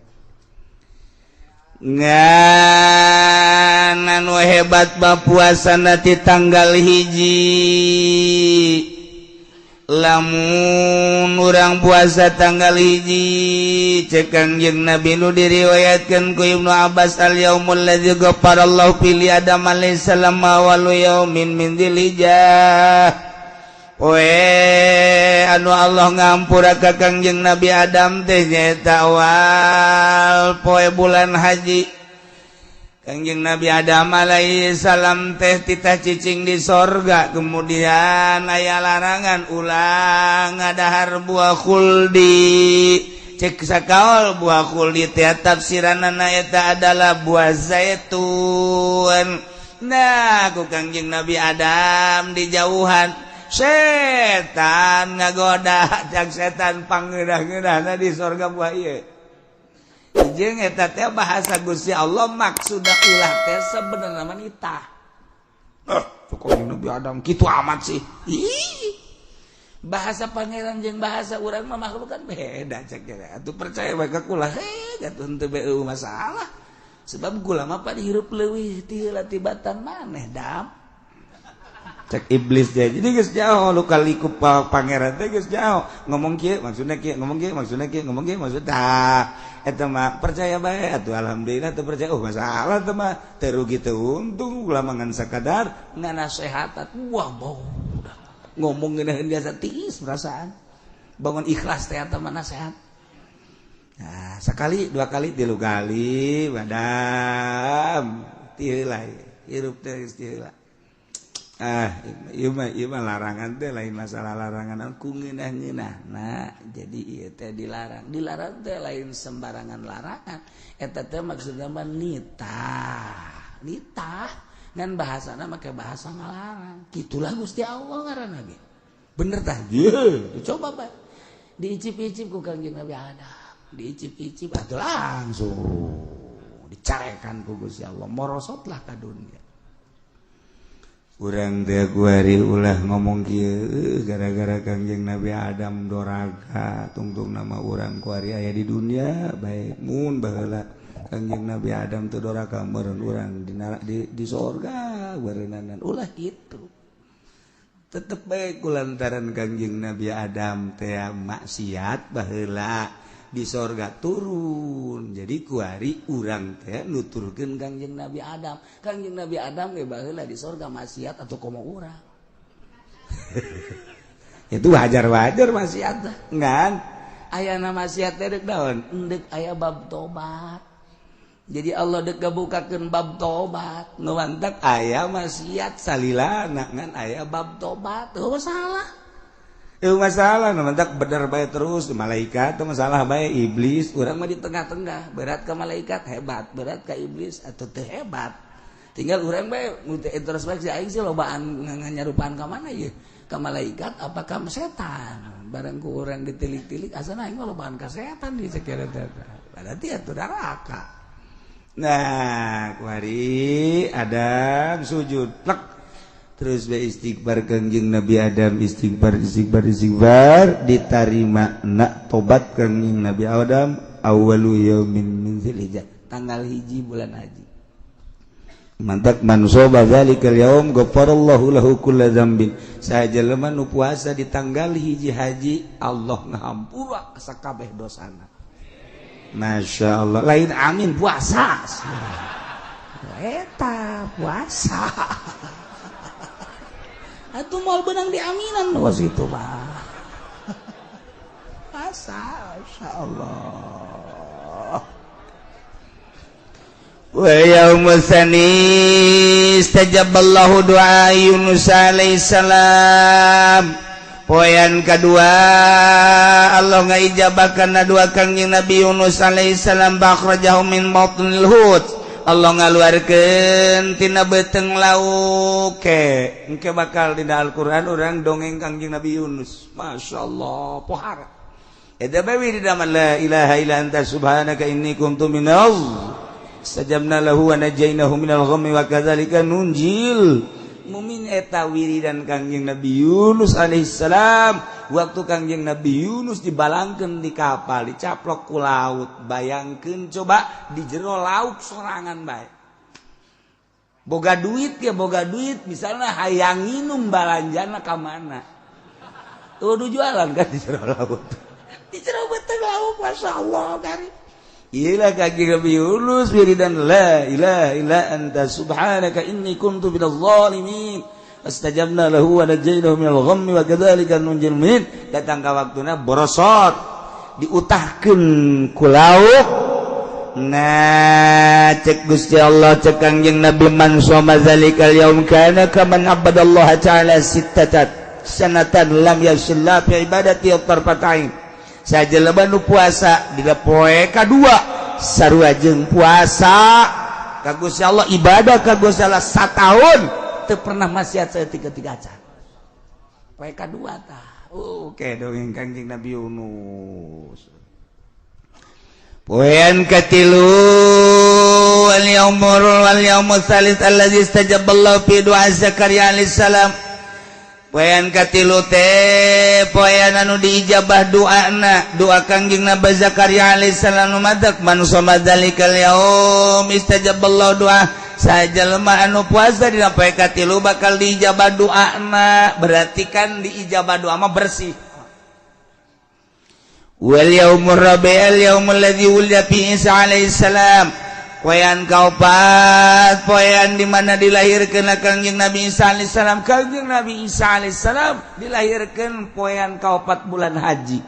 ngan anu hebat mah puasana ti tanggal 1 lamun urang puasa tanggal hiji cek Kangjeng Nabi nu diriwayatkeun ku Ibnu Abbas al-yaumul ladzi ghafarallahu fi li Adam alaihi salam awwalu yaumin min dzilhijjah anu Allah ngampura ka Kangjeng Nabi Adam teh nyaeta awal poe bulan haji. Kangjeng Nabi Adam alaihi salam teh titah cicing di sorga, kemudian aya larangan ulang ngadahar buah khuldi. Cek sakaol buah khuldi teh tafsiranna eta adalah buah zaitun. Nah, ku Kangjeng Nabi Adam dijauhan setan ngagoda, cak setan pangeunah-ngeunahna di sorga buah ieu. Jeung eta teh bahasa Gusti Allah maksudna ulah teh sebenarnya mah nitah. Pokoknya Nabi Adam kitu amat sih. Bahasa pangeran jeung bahasa urang mah makhluk kan beda cek ya. Atuh percaya bae ka kula atuh teu beu masalah. Sebab kula mah pada hirup leuwih ti heula tibatan maneh dam. Cek iblis jadi geus jauh lu kali ku pangeran teh geus jauh. Ngomong kieu maksudna kieu, ngomong kieu maksudna kieu, ngomong kieu maksudna eta mah percaya bae atuh alhamdulillah teu percaya masalah teh mah teu rugi teu untung ulah mangan sakadar nganasehat wah bau ngomong ngeunaheun biasa tiis perasaan bangun ikhlas teh eta mah nasehat. Nah sakali dua kali tilu kali badam ti heula hirup teh geus ti heula. Ieu mah larangan teh lain masalah larangan ku ngeunah-ngeunahna. Jadi ieu teh dilarang. Dilarang teh lain sembarangan larangan. Eta teh maksudna mah nitah. Nitah ngan bahasana make bahasa ngalarang. Kitulah Gusti Allah ngaranna ge. Bener tah? Ye, coba bae. Diicip-icip ku Kangjeng Nabi Adam. Diicip-icip atuh langsung dicarekan ku Gusti Allah. Morosotlah ka dunia. Urang teh kuari ulah ngomong kieu gara-gara Kangjeng Nabi Adam doraga tungtung nama urang kuari aya di dunia bae mun baheula Kangjeng Nabi Adam teu doraga meureun urang di sorga beureunanan ulah kitu. Tetep bae kulantaran Kangjeng Nabi Adam teh maksiat baheula di sorga turun. Jadi kuari urang teh nuturkeun Kangjeng Nabi Adam. Kangjeng Nabi Adam ge baheula di sorga maksiat atau komo urang. Itu wajar-wajar maksiat teh. Ngan ayana maksiat teh deuk daon? Deuk aya bab tobat. Jadi Allah deuk ngabukakeun bab tobat. Nuantak aya maksiat salilana ngan aya bab tobat. Teu salah. Itu masalah, nantak bener baik terus malaikat, itu masalah baik iblis, orang mah di tengah-tengah, berat ke malaikat hebat, berat ke iblis atau teu hebat. Tinggal orang baik multi introspeksi aing sih lobaan nganyarupaan ka mana ye? Ka malaikat apa ka setan? Barang ku urang ditilik-tilik asana aing mah lobaan ka setan di sekira teh. Berarti atuh neraka. Nah, kuari Adam sujud plek. Terus be istighfar Kangjeng Nabi Adam istighfar diterima nak tobat Kangjeng Nabi Adam awwalu yaumin min dzilhijjah tanggal hiji bulan haji. Mantak man soba zalikal yaum ghafarallahu lahu kulla dzambin. Sajelema nu puasa di tanggal hiji haji Allah ngahampura sakabeh dosana. Masyaallah. Lain amin puasa. Eta puasa. Atuh moal benang diaminan was itu mah. Masyaallah. Wa yaumus tsani istajaballahu du'a Yunus alaihi salam. Poean kedua Allah ngaijabakeun doa Kangjeng Nabi Yunus alaihi salam bakhrajahu min batnil hut. Allah ngaluarkeun tina beuteng lauk engke bakal dina Al-Qur'an urang dongeng Kangjeng Nabi Yunus. Masyaallah pohara. Eta bae di dalam la ilaha illa anta subhanaka inni kuntu minaz sajabna lahu wa najainahu minal ghammi wa kadzalika nunjil mumin. Eta wiridan Kangjeng Nabi Yunus alaihissalam waktu Kangjeng Nabi Yunus dibalangkeun di kapal dicaplok ku laut. Bayangkeun coba di jero laut sorangan bae boga duit ya boga duit misalnya hayang nginum balanjana ka mana Kudu jualan kan di jero laut. Di jero beteng laut, masyaallah karim. Iyalah kaki Nabi Yunus wiridan la ilaha illa anta subhanaka inni kuntu minadh dhalimin. Astajabna lahu wa najaynahu minal ghammi wa kadzalika nunjil mu'minin. Datang ka waktuna borosot diutahkeun ku lauk. Nah, cek Gusti Allah cek Kangjeng Nabi man shoma zalikal yaum kana kaman abadallaha ta'ala sittatan sanatan lam yashilla fi ibadati tarfatain. Sajelema nu puasa dina poe kadua sarua jeung puasa ka Gusti Allah ibadah ka Gusti Allah sataun teu pernah maksiat saeutik-eutik acan. Poe kadua tah. Oke dongeng Kangjeng Nabi Yunus. Poean katilu wal yaumul tsalits allazi istajaballahu fi du'a Zakaria alaihi salam. Poean katilu teh poean anu diijabah doana doa Kangjeng Nabi Zakaria alaihi salam madak man shoma dzalikal yaum istajaballahu doa sajalma anu puasa dina poe katilu bakal diijabah doana berarti kan diijabah doa mah bersih. Wal yaumur rabi'al yaumul ladzi wulida fi Isa alaihi salam. Poean kaopat poean di mana dilahirkeun Kangjeng Nabi Isa alaihi salam. Kangjeng Nabi Isa alaihi salam dilahirkeun poean kaopat bulan haji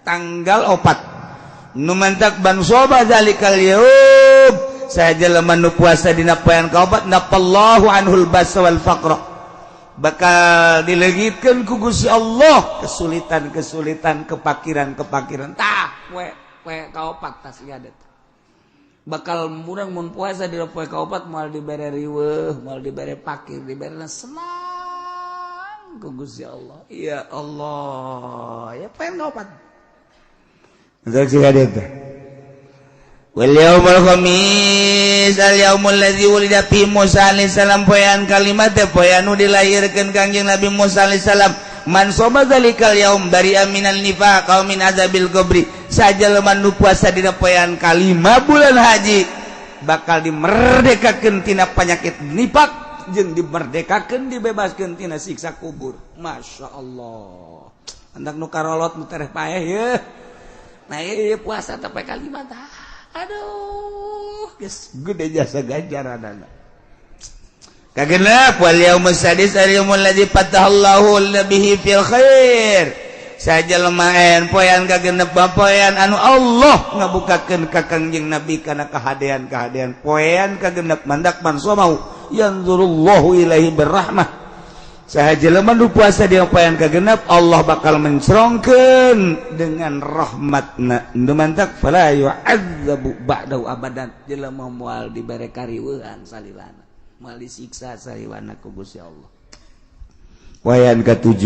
tanggal 4. Nu mantak ban soba zalikal yaum sajelema nu puasa dina poean kaopat nafallahu anhul basa wal faqra. Bakal dilegitkeun ku Gusti Allah kesulitan-kesulitan kepakiran-kepakiran tah poe kaopat tas liadet bakal murang mun puasa di poe kaopat moal dibere riweuh moal dibere pakir dibere senang ku Gusti Allah ya Allah ya poe kaopat untuk liadet wal yaumul khamis al yaumul ladzi wulida fi Musa alaihi salam poean kalimat teh poean nu dilahirkeun Kangjeng Nabi Musa alaihi salam man shoma zalikal yaum dari aminal nifaq qaum min azabil qabri sajelema nu puasa dina poean kalima bulan haji bakal dimerdekakeun tina penyakit nifaq jeung dimerdekakeun dibebaskeun tina siksa kubur. Masyaallah andak nu karolot nu tereh paeh yeuh nah ieu puasa teh poe kalima tah. Aduh, geus gede jasa ganjaranana. Kagenep wal yaumul sadis al yaumul ladzi fatahallahu bihi fil khair. Sajelema en poean kagenep poean anu Allah ngabukakeun ka Kangjeng Nabi kana kahadean-kahadean. Poean kagenep mandak man somau yanzurullahu ilaihi birrahmah. Sahajelema nu puasa dina poean kagenep Allah bakal mencerongkeun dengan rahmatna. Nu mantak fala yu'adzabu ba'dahu abadan. Jelema moal dibere kariweuhan salilana. Moal disiksa salilana ku Gusti Allah. Poean ka-7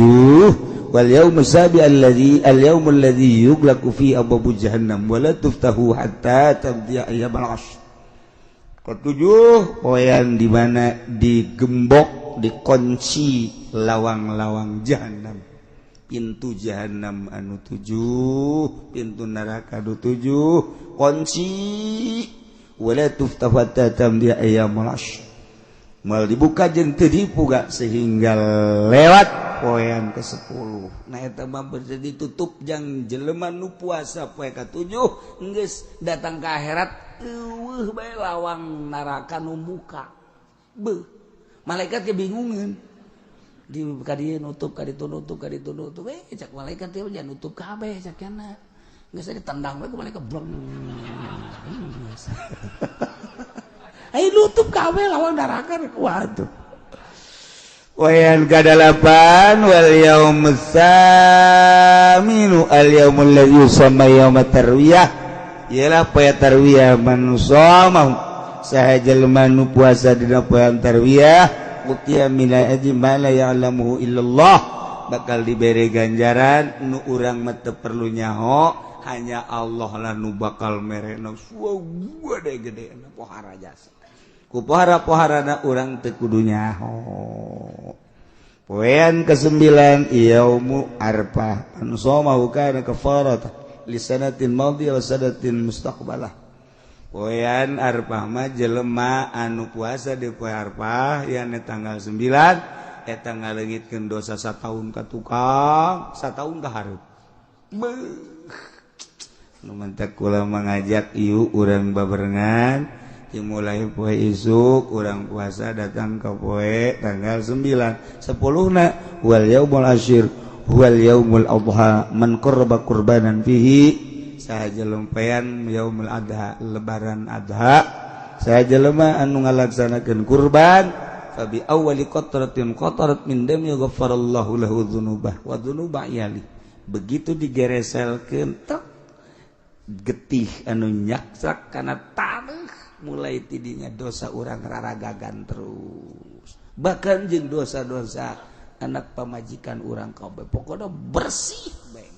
wal yaumul sabi alladzi al yaumul ladzi yughlaqu fi abwabu jahannam wa la tuftahu hatta tabdi'a ayyamul 'ashr. Ka-7 poean di mana digembok dikunci lawang-lawang jahanam pintu jahanam anu 7 pintu neraka anu 7 kunci wala tuftahu hatta tamdi ayyamul 'ashr mal dibuka jeung teu dibuka sehingga lewat poean ke-10 nah eta mah berarti ditutup jang jelema nu puasa poe ka-7 geus datang ka akhirat eueuh bae lawang neraka nu buka beuh malaikat kebingungan di kadieu nutup kaditu nutup cak malaikat teh jangan nutup kabeh cak kana geus ditendang we ku malaikat blong ai nutup kabeh lawan neraka waduh wayan ka-8 wal yaumul tsaminu al yaumul ladzi yusamma yaumat tarwiyah ialah poe tarwiyah man shoma sahajelema nu puasa dina poean tarwiyah utiya min ajri ma la ya'lamuhu illallah bakal dibere ganjaran nu urang mah teu perlu nyaho hanya Allah lah nu bakal merena gede-gede pohara jasa ku pohara-poharana urang teu kudu nyaho. Poean ke-9 yaumu arfah anu somahu kana kafarat lisanatin madiyah wa sanatin mustaqbalah. Poean arfah mah jelema anu puasa di poe arfah yana tanggal 9 eta ngalegitkeun dosa satahun ka tukang, satahun ka hareup. Nu mentek kula mangajak ieu urang babarengan dimulai poe isuk urang puasa datang ke poe tanggal 9. 10na wal yaumul asyir wal yaumul adha man qurba qurbanan fihi sahaja lempean yaumul adha lebaran adha sahaja lemah anu ngalaksanakeun kurban fabi awwali qatratin qatarat min dam yaghfarallahu lahu dzunubah wa dzunuba yali begitu digereselkeun tek getih anu nyaksak kana taneuh mulai tidinya dosa urang raragagan terus bahkan jeung dosa-dosa anak pamajikan urang kabeh pokona bersih bae.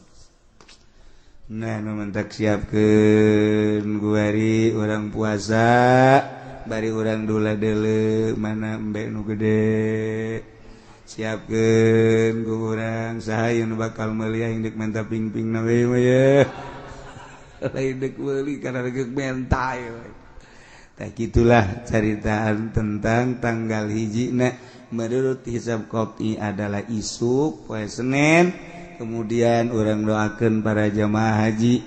Nah nu mentak siapkeun guari urang puasa bari urang dula deuleu mana embe nu gede siapkeun ku urang saha nu bakal meuli aing deuk menta ping-pingna we mah ye lain deuk meuli kana geuk mentai we. Tah gitulah caritaan tentang tanggal hijina menurut hisab qot'i adalah isuk poe Senin. Kemudian orang doakan para jamaah haji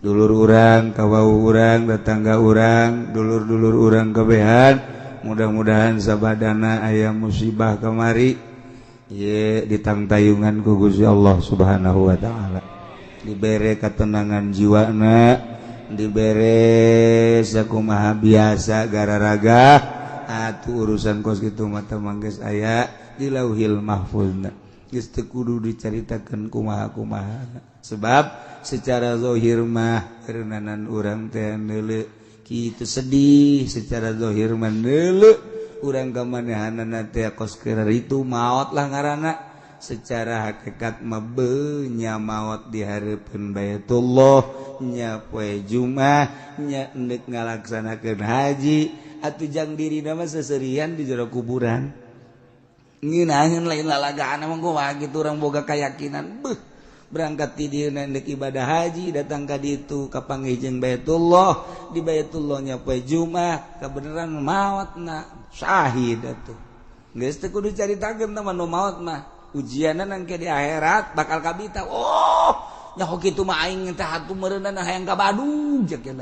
dulur orang, kawau orang, tetangga orang, dulur-dulur orang kebehan mudah-mudahan sabadana aya musibah kamari ye ditangtayungan ku Gusti Allah Subhanahu wa taala dibere ketenangan jiwana dibere sakumaha biasa gararaga atuh urusan kos kitu mata manggeus aya di Lauhil Mahfuzna geus teu kudu dicaritakeun kumaha-kumaha sebab secara zahir mah keureunanan urang teh neuleu kitu sedih secara zahir mah neuleu urang kamanehanana teh kos keur itu maot lah ngaranna secara hakikat mah beul nya maot di hareupeun Baitullah nya poe Jumat nya endek ngalaksanakeun haji atuh jang dirina mah seserian di jero kuburan ngeunaheun lain lalagaan mah kumaha kitu urang boga kayakinan berangkat ti dieu endek ibadah haji datang ka ditu ka panggijeun Baitullah di Baitullah nya poe Jumat kabeneran maotna syahid atuh geus teu kudu caritakeun teh nu maot mah ujianna nangke di akhirat bakal kabita oh nya kitu mah aing teh atuh meureunna hayang ka Badung cek teh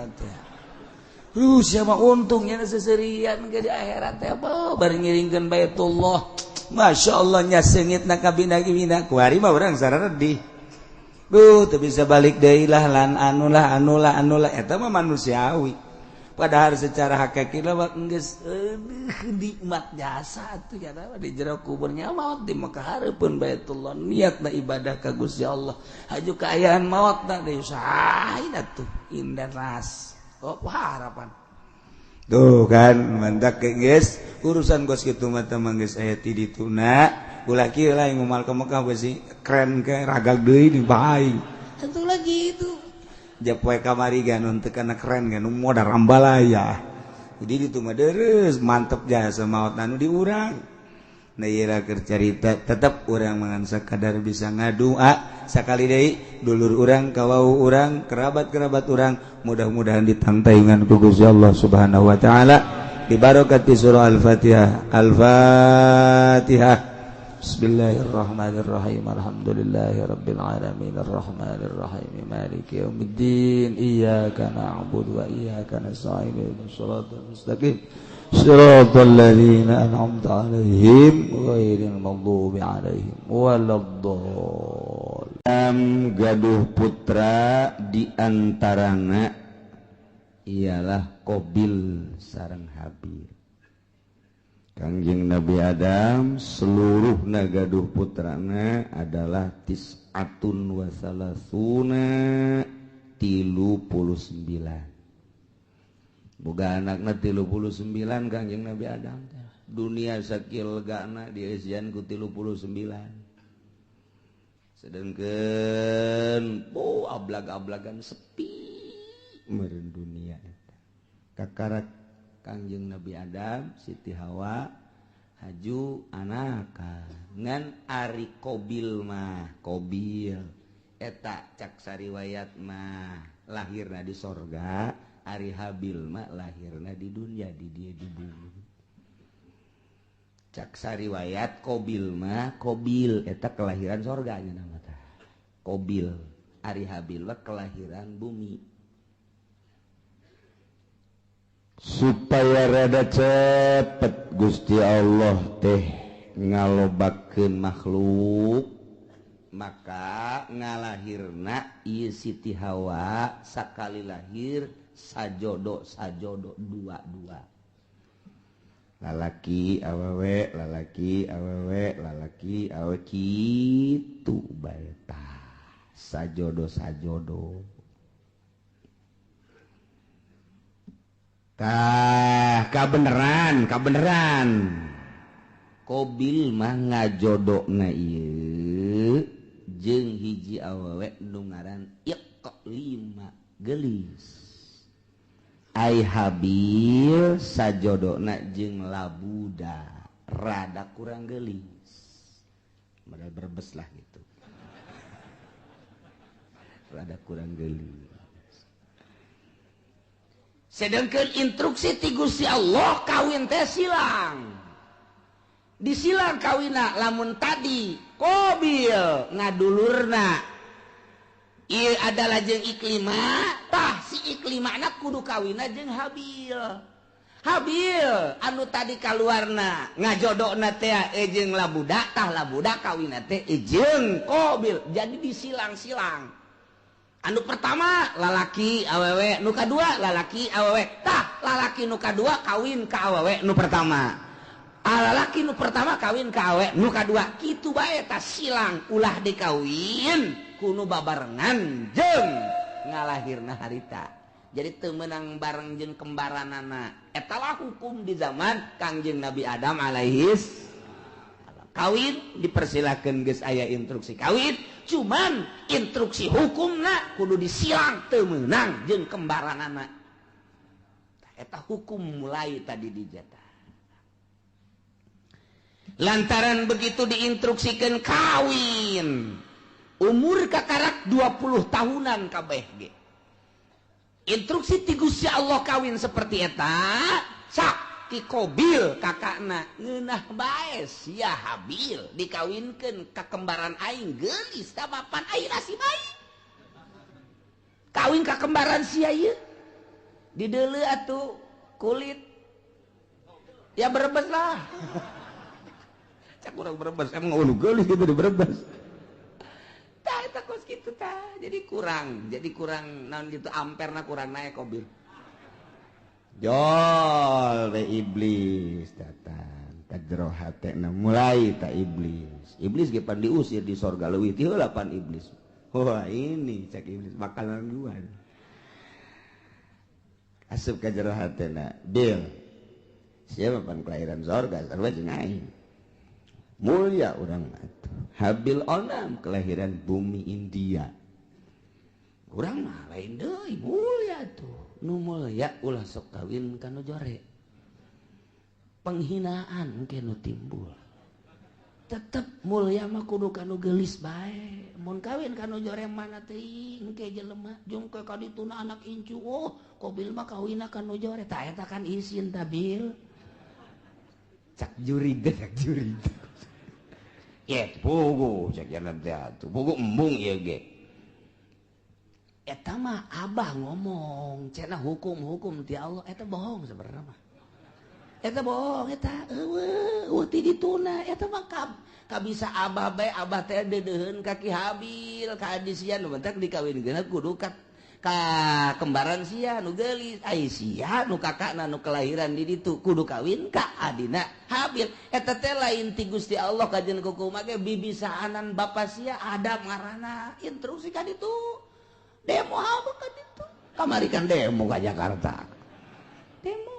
siapa untungnya seserian ke di akhirat teh bari ngiringkeun Baitullah Masya Allah nya seungit na kabina-bina kuari mah urang sararedi teu bisa balik deui lah lan anulah eta mah manusiawi padahal secara hakiki mah geus nikmat jasa atuh ya di jero kuburnya maot di Mekah hareupeun Baitullah niatna ibadah ka Gusti Allah haju kaayaan maotna deui sain atuh indah ras harapan tuh kan mantak geus urusan kos kitu mah teh geus aya ti dituna ulah kieu lain ngumal ka Mekah besi keren ke ragag deui di baing atuh lagi itu jak poe kamari ganon teu kana keren kan modal rambalaya jadi ditu mah deres mantep jasa maot anu di urang nah ieu keur carita tetep urang mangan sakadar bisa ngadua sakali deui dulur urang kawau urang kerabat-kerabat urang mudah-mudahan ditantayungan ku Gusti Allah Subhanahu wa taala bi barakati surah Al-Fatihah Al-Fatihah Bismillahirrahmanirrahim Alhamdulillahirabbil alamin arrahmanirrahim maliki yaumiddin iyyaka na'budu wa iyyaka nasta'in ihdinas siratal mustaqim siratal ladzina an'amta 'alaihim ghairil maghdubi 'alaihim waladdallin gaduh putra diantarana ialah Qabil sareng Habil Kangjeng Nabi Adam seluruh gaduh putrana adalah tis'atun wa salasuna 39 boga anakna 39 Kangjeng Nabi Adam dunia sakieu legana dieusian ku 39 sedengkeun ablag-ablagan sepi meureun dunia kakarak Kangjeng Nabi Adam Siti Hawa haju anaka ngan ari Qabil mah Qabil eta cak sariwayat mah lahirna di sorga ari Habil mah lahirna di dunia di dia di bumi caksa riwayat Qabil mah Qabil eta kelahiran sorganya nama teh Qabil ari Habil mah kelahiran bumi supaya rada cepet Gusti Allah teh ngalobakeun makhluk maka ngalahirna ieu Siti Hawa sakali lahir sajodo dua lalaki awewe lalaki awewe lalaki awe kitu bae tah sajodo tah kabeneran Qabil mah ngajodona ieu jeung hiji awewe nu ngaran Iqlima gelis ai Habil sajodona jeung Labuda rada kurang gelis modal berbes lah gitu rada kurang gelis sedangkan instruksi ti Gusti Allah kawin teh silang disilang kawina lamun tadi Qabil ngadulurna ieu adalah jeung Iklima tah si Iklima anak kudu kawina jeung Habil anu tadi kaluarna ngajodona teh jeung Labuda tah Labuda kawina teh jeung Qabil jadi disilang-silang anu pertama lalaki awewe nu kadua lalaki awewe tah lalaki nu kadua kawin ka awewe nu pertama lalaki nu pertama kawin ka awewe nu kadua kitu bae tah silang ulah dikawin kuno babarengan jeung ngalahirna harita jadi teu meunang bareng jeung kembaranana etalah hukum di zaman Kangjeng Nabi Adam alaihis kawin dipersilakeun geus aya instruksi kawin cuman instruksi hukumna kudu disilang teu meunang jeung kembaranana eta hukum mulai tadi dijata lantaran begitu diinstruksikan kawin umur kakarak 20 tahunan kabeh ge instruksi ti Gusti Allah kawin seperti eta sak ti Qabil kakakna ngeunah bae sia Habil dikawinkeun ka kembaran aing geulis ka papan aing nasi bae kawin ka kembaran sia ieu dideuleu atuh kulit ya berebes lah cak urang berebes emang anu geulis gitu di berebes tah eta kos kitu tah jadi kurang naon gitu amperna kurang naik Qabil jol we iblis datang ka jero hatena mulai ta iblis ge pan diusir di sorga leuwih ti heula pan iblis wah ini cak iblis bakal nangguan asup ka jero hatena bil siapa pan kelahiran sorga sarua jeung aing mulia urang atuh Habil onam kelahiran bumi India urang mah lain deui mulia tuh nu mulia ulah sok kawin kanu jore penghinaan engke nu timbul tetep mulia mah kudu kanu geulis bae mun kawin kanu jore mana teuing engke jelema jeung ka dituna anak incu oh Qabil mah kawinna kanu jore tah eta kan isin tah Bil cak juri ya pugu cak jalan teh atuh pugu embung ieu ge eta mah abah ngomong cenah hukum ti Allah eta bohong sebenarnya mah eta bohong eta eueuh ti dituna eta mah kabisa abah bae abah teh deudeuheun ka Ki Habil ka adisian nu mentek dikawinkeun kudu ka kembaran sia nu geulis ai sia nu kakakna nu kelahiran di ditu kudu kawin ka adina Habil eta teh lain ti Gusti Allah kajeun kukumaha ge bibisaanan bapa sia Adam ngaranna instruksi ka ditu demo apa ka ditu kamari kan demo ka Jakarta demo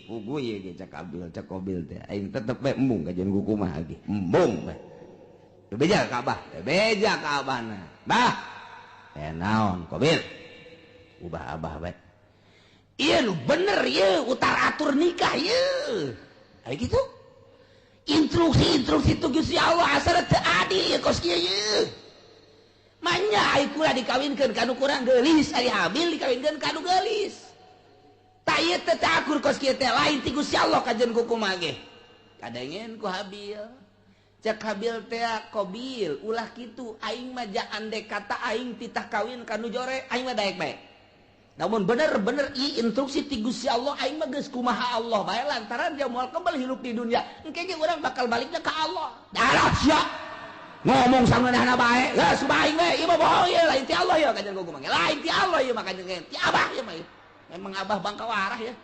pugu ye ge cak Qabil teh aing tetep bae embung kajeun kukumaha ge embung bae beja ka abahna bah naon Qabil ubah abah bae ieu nu bener ieu utar atur nikah ieu aya kitu instruksi itu Gusti Allah asal teu adil ieu kos kieu ieu manya ai kula dikawinkeun kanu kurang geulis ari Habil dikawinkeun kanu geulis tak ieu teh akur kos kieu teh lain ti Gusti Allah kajen ku kumaha ge kadengen ku Habil cek Habil teh Qabil ulah kitu aing mah ja ande kata aing titah kawin ka nu jore aing mah daek bae namun bener-bener instruksi ti Gusti Allah aing mah geus kumaha Allah bae lantaran dia moal kembali hidup di dunia engke ge urang bakal baliknya ka Allah darah sia ngomong samanehna bae geus baing we ieu mah bohong ieu lain ti Allah ya kajen kumaha lain ti Allah ieu mah kajen ti Abah ieu mah memang Abah bangka warah ya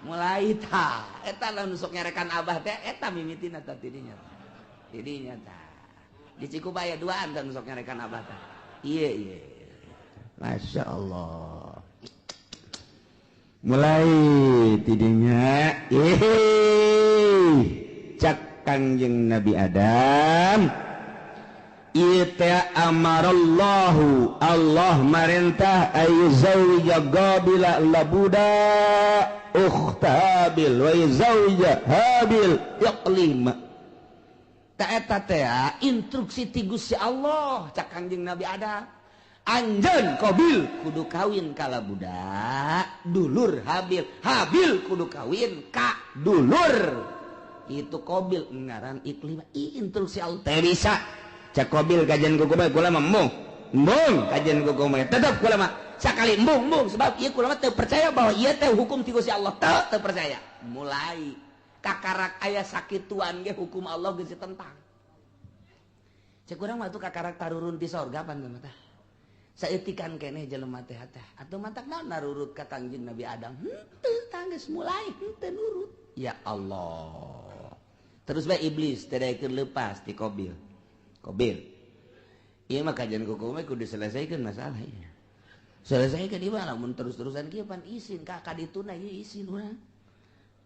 mulai ta eta lamun sok ngerekan Abah teh eta mimitina tah tidinya tah di Cikubaya duaan tah sok ngerekan Abah tah ieu Masya Allah mulai tidinya cak Kangjeng Nabi Adam ita amarallahu Allah marintah ayyuzawija Qabila labuda ukhtabil wa yuzawija Habil yaqlima ta eta teh instruksi ti Gusti Allah cak Kangjeng Nabi Adam anjeun Qabil kudu kawin kala budak dulur Habil kudu kawin ka dulur itu Qabil ngaran iklim instruksi Allah teh bisa cak Qabil kajian kukumah kula mah embung kajian kukumah tetep kula mah sakali embung sebab ieu kula mah teu percaya bahwa ieu teh hukum ti Gusti Allah teu percaya mulai kakarak aya sakituan ge hukum Allah geus ditentang cek urang mah tuh kakarak tarurun ti sorga pan mah tah saeutikan keneh jelema teh atuh mantak naon narurut ka Kangjeng Nabi Adam henteu tanggeus mulai henteu nurut ya Allah terus bae iblis teh daekeun leupas ti Qabil ieu mah kajian kukumah kudu selesaikeun masalah ieu selesaikeun ieu mah lamun terus-terusan kieu pan isin ka kadituna ieu isin urang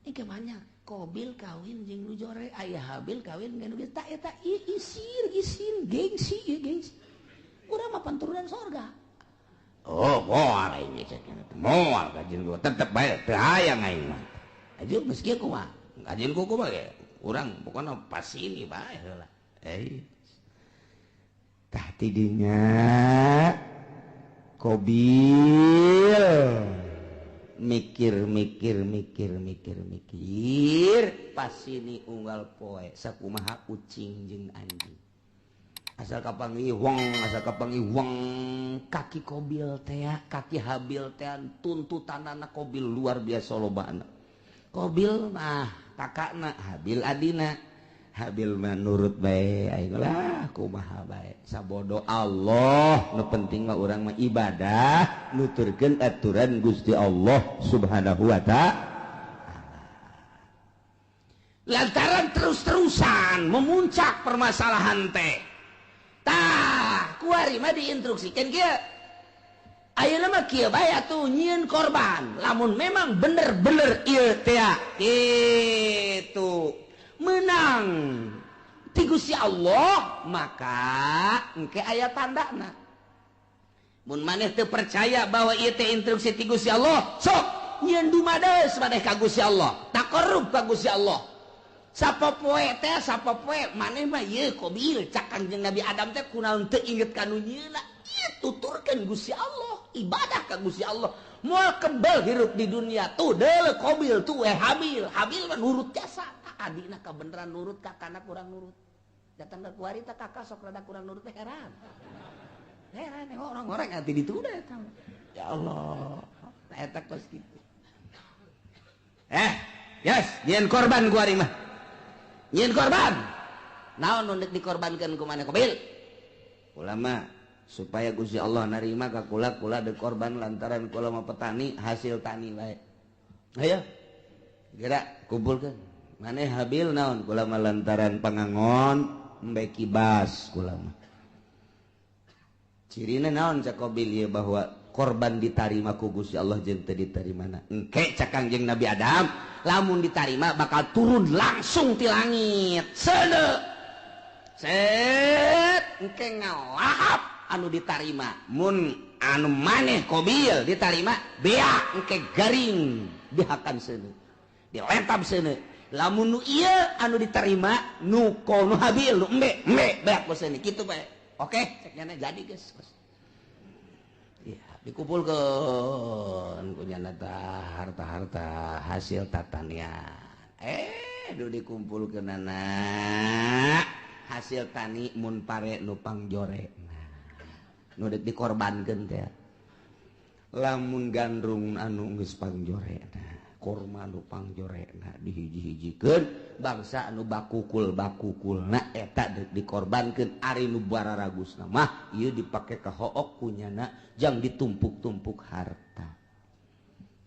engke banyak Qabil kawin jeung nu jore aya Habil kawin jeung nu geus tak eta isin gengsi ieu gengsi urang mah panturunan sorga oh moal ini moal kajian gua tetep bae teu hayang aing mah aja geus kieu kumaha kajian kukumah ge urang pokona pas ini bae heula tah tidinya Qabil mikir pas ini unggal poe sakumaha kucing jeung anjing asal kapangiwang kaki Qabil teh kaki Habil teh tuntutanana Qabil luar biasa lobana Qabil mah kakakna Habil adina Habil mah nurut bae aing lah kumaha bae sabodo Allah nu penting mah urang mah ibadah nuturkeun aturan Gusti Allah Subhanahu wa ta'ala lantaran terus-terusan memuncak permasalahan teh tah kuari mah diinstruksikan kieu ayeuna mah kieu bae atuh nyieun korban lamun memang bener-bener ieu teh kitu menang ti Gusti Allah maka engke aya tandana mun maneh teu percaya bahwa ieu teh instruksi ti Gusti Allah sok nyieun dumadeus maneh ka Gusti Allah taqarrub ka Gusti Allah sapopoe maneh mah ieu Qabil cak Kangjeng Nabi Adam teh kunaon teu inget ka nu nyieunna ieu tuturkeun Gusti Allah ibadah ka Gusti Allah moal kebal hirup di dunia tuh deuleu Qabil tuh Habil mah nurut jasa adina kabeneran nurut kakana kurang nurut datang ke kuari teh kakak sok rada kurang nurut teh heran orang-orang ati ditu da eta ya Allah eta kos kitu yes nyieun korban kuari mah nyieun korban naon nu dikorbankeun ku maneh Qabil ulama supaya Gusti Allah narima ka kula deuk korban lantaran kula mah petani hasil tani bae ayo geura kumpulkeun maneh Habil naon kula mah lantaran pangangon embe kibas kula mah cirina naon cak Qabil ieu bahwa korban ditarima ku Gusti Allah jeung teu ditarimana engke cak Kangjeng Nabi Adam lamun ditarima bakal turun langsung ti langit seuneu set engke ngalahap anu ditarima mun anu maneh Qabil ditarima bea engke garing dihakan seuneu dilentab seuneu lamun nu ieu anu diterima nu kono Habil nu embe beak bos ini kitu bae oke cek nyana jadi geus ya dikumpulkan kunyana harta-harta hasil tatanian dikumpulkeun anak hasil tani mun pare nu pangjore nu dikorbankeun teh lamun gandrung anu geus pangjore korma nu pangjore dihiji-hijikeun bangsa anu bakukulna eta dikorbankeun ari nu bararagusna mah ieu dipake ka hook kunyana jang ditumpuk-tumpuk harta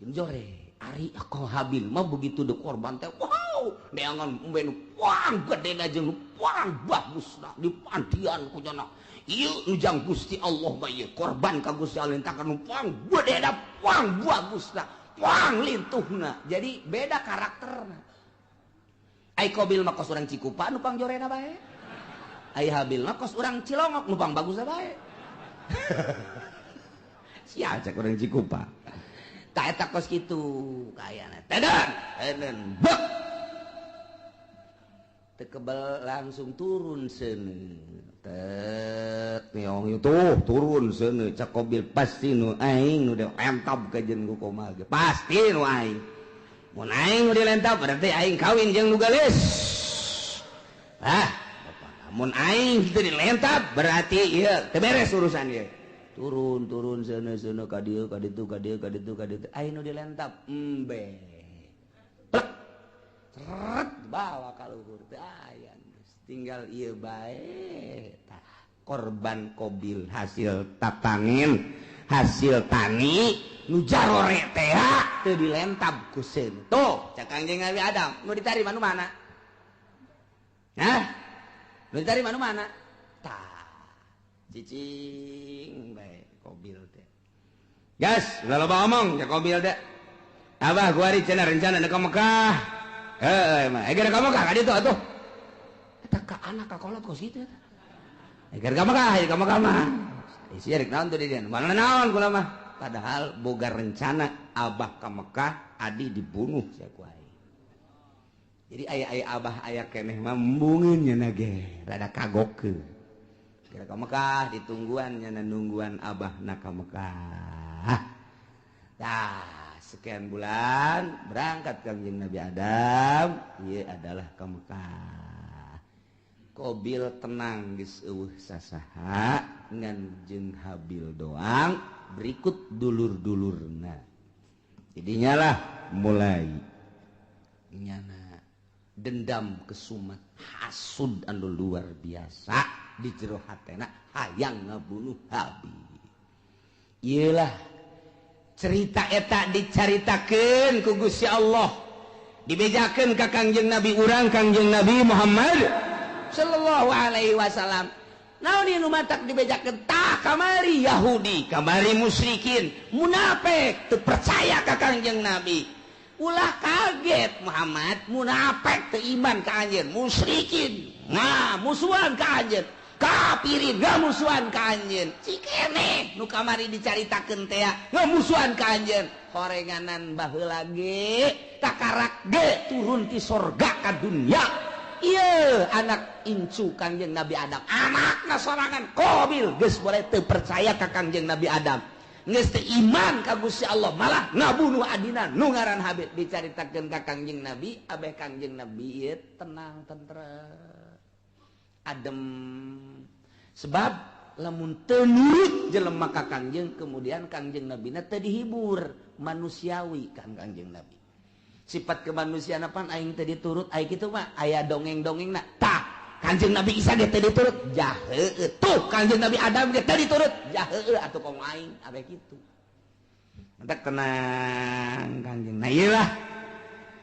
jore ari kau habil mah begitu dikorban teh wow neangan umbe nu puang gedena jeung nu puang bagusna dipantian kunyana ieu nu jang Gusti Allah mah ieu korban ka Gusti Allah entakan nu puang gedena puang bagusna puang lintuhna jadi beda karakterna ai Qabil mah kos urang Cikupa nu pangjorena bae ai Habil mah kos urang Cilongok nu pang bagus bae sia cek urang Cikupa tak eta kos kitu kayana tedan bek teu kebal langsung turun seuneu tet neong itu turun seuneu cak Qabil pasti nu aing nu dilentab ka jeung ku komal ge pasti nu aing mun aing nu dilentab berarti aing kawin jeung nu gelis mun aing kitu dilentab berarti ieu teu beres urusan ieu turun seuneu ka dieu ka ditu aing nu dilentab embe plek ceret bawa ka luhur teh aya tinggal ieu bae korban Qabil hasil tatangin hasil tani nu jarore teh teu dilentab ku seun tuh cak Kangjeng Nabi Adam nu ditarima nu mana nu ditarima nu mana cicing bae Qabil teh gas ulah loba ngomong cak Qabil teh abah kuari cenah rencana ka Mekah mah eger ka Mekah ka ditu atuh eta ka anak ka kolot kos kitu eta eger ka Mekah mah isi rek naon tuh di dieu mana naon kula mah padahal boga rencana abah ka Mekah adi dibunuh sia ku aing jadi aya abah aya keneh mah embungeun nya ge rada kagokeun kira ka Mekah ditungguan nyana nungguan abah na ka Mekah sekian bulan berangkat Kangjeng Nabi Adam ieu adalah ka Mekah Qabil tenang geus eueuh sasaha ngan jeung Habil doang berikut dulur-dulurna jadinya lah mulai nyana dendam kesumat hasud anu luar biasa di jero hatena hayang ngabunuh Habil iyalah cerita eta dicaritakeun ku Gusti Allah dibejakeun ka Kangjeng Nabi urang Kangjeng Nabi Muhammad sallallahu alaihi wasallam naon ieu nu matak dibejakeun tah kamari Yahudi kamari musyrikin munafik teu percaya ka Kangjeng Nabi ulah kaget Muhammad munafik teu iman ka anjeun musyrikin musuhan ka anjeun kapirin ngamusuhan ka anjeun cikene nu kamari dicaritakeun teh ngamusuhan ka anjeun horenganan baheula ge takarak ge turun ti sorga ka dunya ieu anak incu Kangjeng Nabi Adam anakna sorangan Qabil geus boleh teu percaya ka Kangjeng Nabi Adam geus teu iman ka Gusti Allah malah ngabunuh adina nu ngaran Habil dicaritakeun ka Kangjeng Nabi abeh Kangjeng Nabi ieu tenang tentrem adem sebab lamun teu nurut jelema ka Kangjeng kemudian Kangjeng Nabi na teu dihibur manusiawi kan Kangjeng Nabi sifat kemanusiaan apa aing teu diturut aing kitu mah aya dongeng-dongengna tah Kangjeng Nabi Isa ge teu diturut jaheueuh tuh Kangjeng Nabi Adam ge teu diturut jaheueuh atuh kong aing abeh kitu entek tenang Kangjeng nah ieulah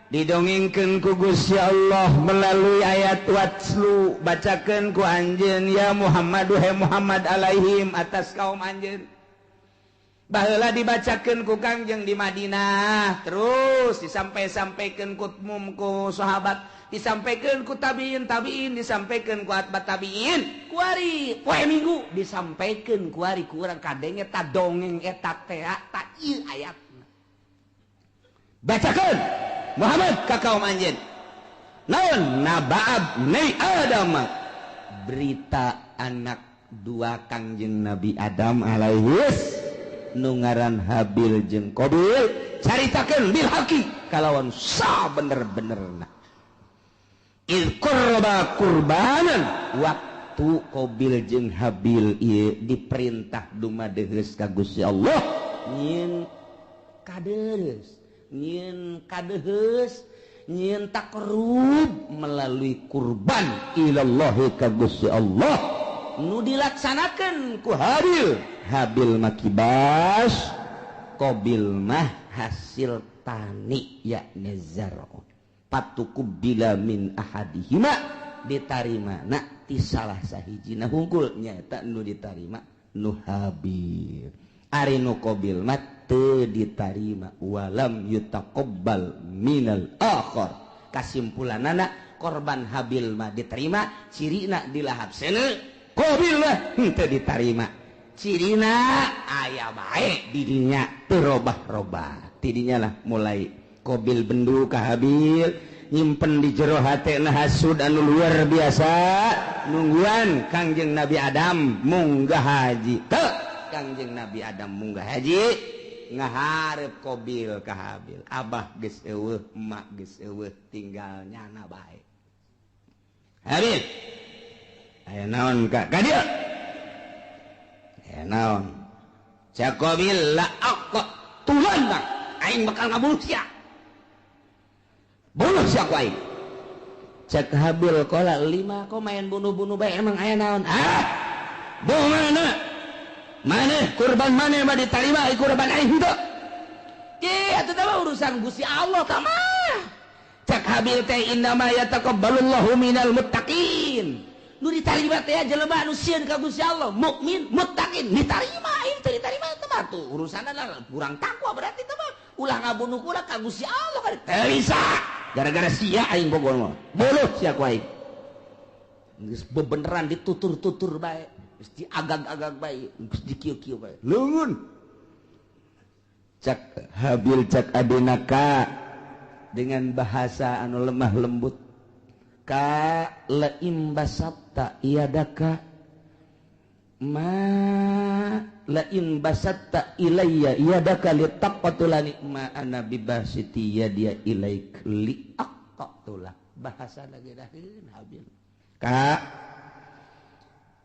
didongengkeun ku Gusti Allah melalui ayat watslu bacakeun ku anjeun ya Muhammad he Muhammad alaihim atas kaum anjeun baheula dibacakeun ku Kangjeng di Madinah terus disampai-sampaikeun ku sahabat disampaikeun ku tabiin disampaikeun ku atbat tabiin ku ari poe Minggu disampaikeun ku ari ku urang kadenge ta dongeng eta teh ta ieu ayatna bacakeun Muhammad ka kaum anjeun naon nabaab Nabi Adam berita anak dua Kangjeng Nabi Adam alaihis nu ngaran Habil jeung Qabil caritakeun bil haqi kalawan sabener-benerna il qurba qurbanan waktu Qabil jeung Habil ieu diperintah dumadeheus ka Gusti Allah nyin kadeheus nyin takrub melalui kurban ilallahi ka Gusti Allah nu dilaksanakan ku Habil makibas Qabil mah hasil tani yakni zar'u patuku bila min ahadihima ditarima na ti salah sahijina hungkul nyaeta nu ditarima nu Habil ari nu Qabil mah teu ditarima walam yutaqabbal minal akhar kasimpulanana korban Habil mah diterima cirina dilahap seuneu Qabil mah henteu ditarima cirina aya bae di dinya teu robah-robah ti dinya lah mulai Qabil bendu ka Habil nyimpen di jero hatena hasud anu luar biasa nungguan Kangjeng Nabi Adam munggah haji teu Kangjeng Nabi Adam munggah haji ngaharep Qabil ka Habil abah geus eueuh emak geus eueuh tinggal nyana bae Habil aya naon ka dieu aya naon cak Qabil la aqqa tulan bang aing bakal ngabunuh sia bunuh sia ku aing cak Habil qala 5 kok main bunuh-bunuh bae emang aya naon mana kurban mana mah ditarima kurban aing henteu ge atuh teh urusan Gusti Allah tah mah cak Habil teh innama yataqabbalullahu minal muttaqin nu ditarima teh jelema anu sieun ka Gusti Allah mukmin muttaqin ditarima aing teu ditarima teh mah tuh urusanna kurang takwa berarti teh mah ulah ngabunuh kula ka Gusti Allah kan teu bisa gara-gara sia aing bogoh mah boluh sia ku aing geus bebeneran ditutur-tutur bae geus diagag-agag bae geus dikieu-kieu bae leungeun cak Habil cak adenaka dengan bahasa anu lemah lembut ka laim basatta iyadaka ma lain basatta ilayya iyadaka litaqatulani ma ana bibasiti yadiya ilaik li aqatula bahasa lagi daheun Habil ka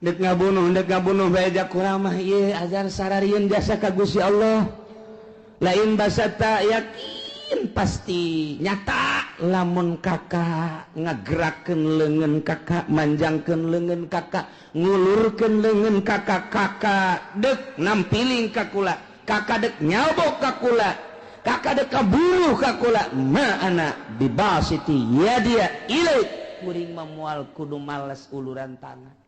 dek ngabunuh bae jak kurang mah ieu azan sararieun jasa ka Gusti Allah lain basatta yakin pasti nyata lamun kakak ngagerakeun leungeun kakak manjangkeun leungeun kakak ngulurkeun leungeun kakak dek nampiling ka kula kakak dek nyabok ka kula kakak dek kabunuh ka kula ma ana bibasiti yadia ilaik kuring memual kudu males uluran tangan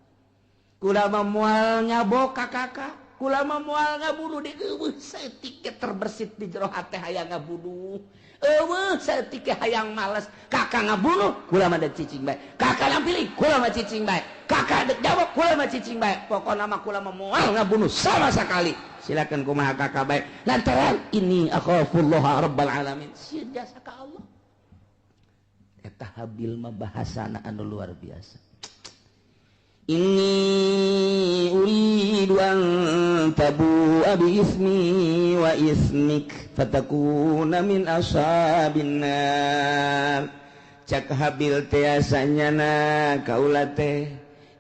kula memual nyabok ka kakak kula memual ngabunuh di eueuh saeutik terbersit di jero hate hayang ngabunuh eueuh saeutik hayang males kakak ngabunuh kula mah dek cicing bae kakak nampilih kula mah cicing bae kakak dek jawab kula mah cicing bae pokona mah kula mah moal ngabunuh sama sekali silakan kumaha kakak bae lantaran ini akhafullah rabbal alamin sieun jasa ka Allah eta Habil mah bahasana anu luar biasa inni uridu an tabu'a bi ismi wa ismik fatakuna min ashabin nar cak Habil teh asanyana kaula teh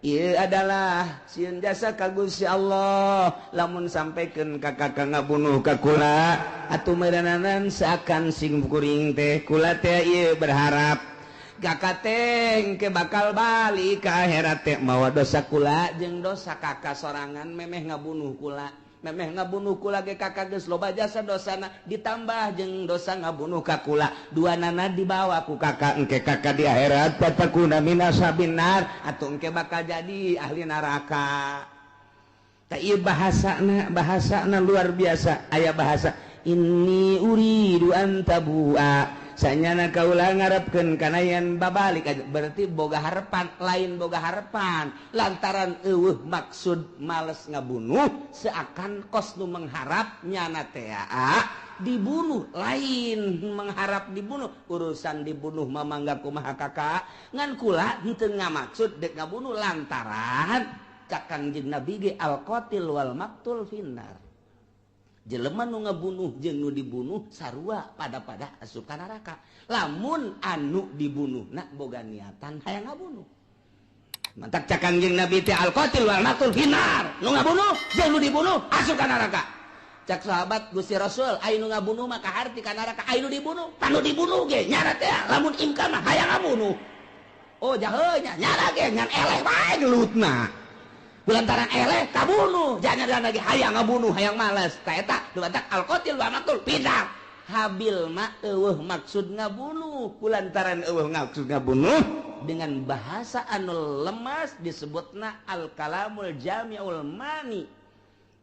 ieu adalah sieun jasa ka Gusti Allah lamun sampekeun ka kakak ngabunuh ka kula atuh meureunanan seakan sing kuring teh kula teh ieu berharap kakak teh ke bakal balik ke akhirat teh mawa dosa kula jeung dosa kakak sorangan memeh ngabunuh kula ge kakak geus loba jasa dosana ditambah jeung dosa ngabunuh ka kula duanana dibawa ku kakak engke kakak di akhirat fatakuna min ashabin nar atuh engke bakal jadi ahli neraka tah ieu bahasana luar biasa aya bahasa inni uridu an tabu'a sanyana kaula ngarepkeun kana yen babalik berarti boga harepan lain boga harepan lantaran eueuh maksud males ngabunuh seakan kos nu mengharap nyana teh dibunuh lain mengharap dibunuh urusan dibunuh mah mangga kumaha kakak ngan kula henteu ngamaksud dek ngabunuh lantaran cak Kangjeng Nabi ge al qatil wal maqtul finnar jelema nu ngabunuh jeung nu dibunuh sarua pada asup ka neraka. Lamun anu dibunuhna boga niatan hayang ngabunuh. Mantak cak Kangjeng Nabi teh al-qatil wal maqtul finnar. Nu ngabunuh jeung nu dibunuh asup ka neraka. Cak sahabat Gusti Rasul, ai nu ngabunuh mah kaharti ka neraka, ai nu dibunuh, panu dibunuh ge nyara teh lamun imkan mah hayang ngabunuh. Oh jaheunya nyara ge ngan eleh wae gelutna. Kulantaran eleh kabunuh, jangan lagi hayang ngabunuh, hayang malas. Ta eta dumadak al-qatil wal maqtul finnar. Habil mah eueuh maksud ngabunuh, kulantaran eueuh maksud ngabunuh dengan bahasa anu lemas disebutna al-kalamul jami'ul mani.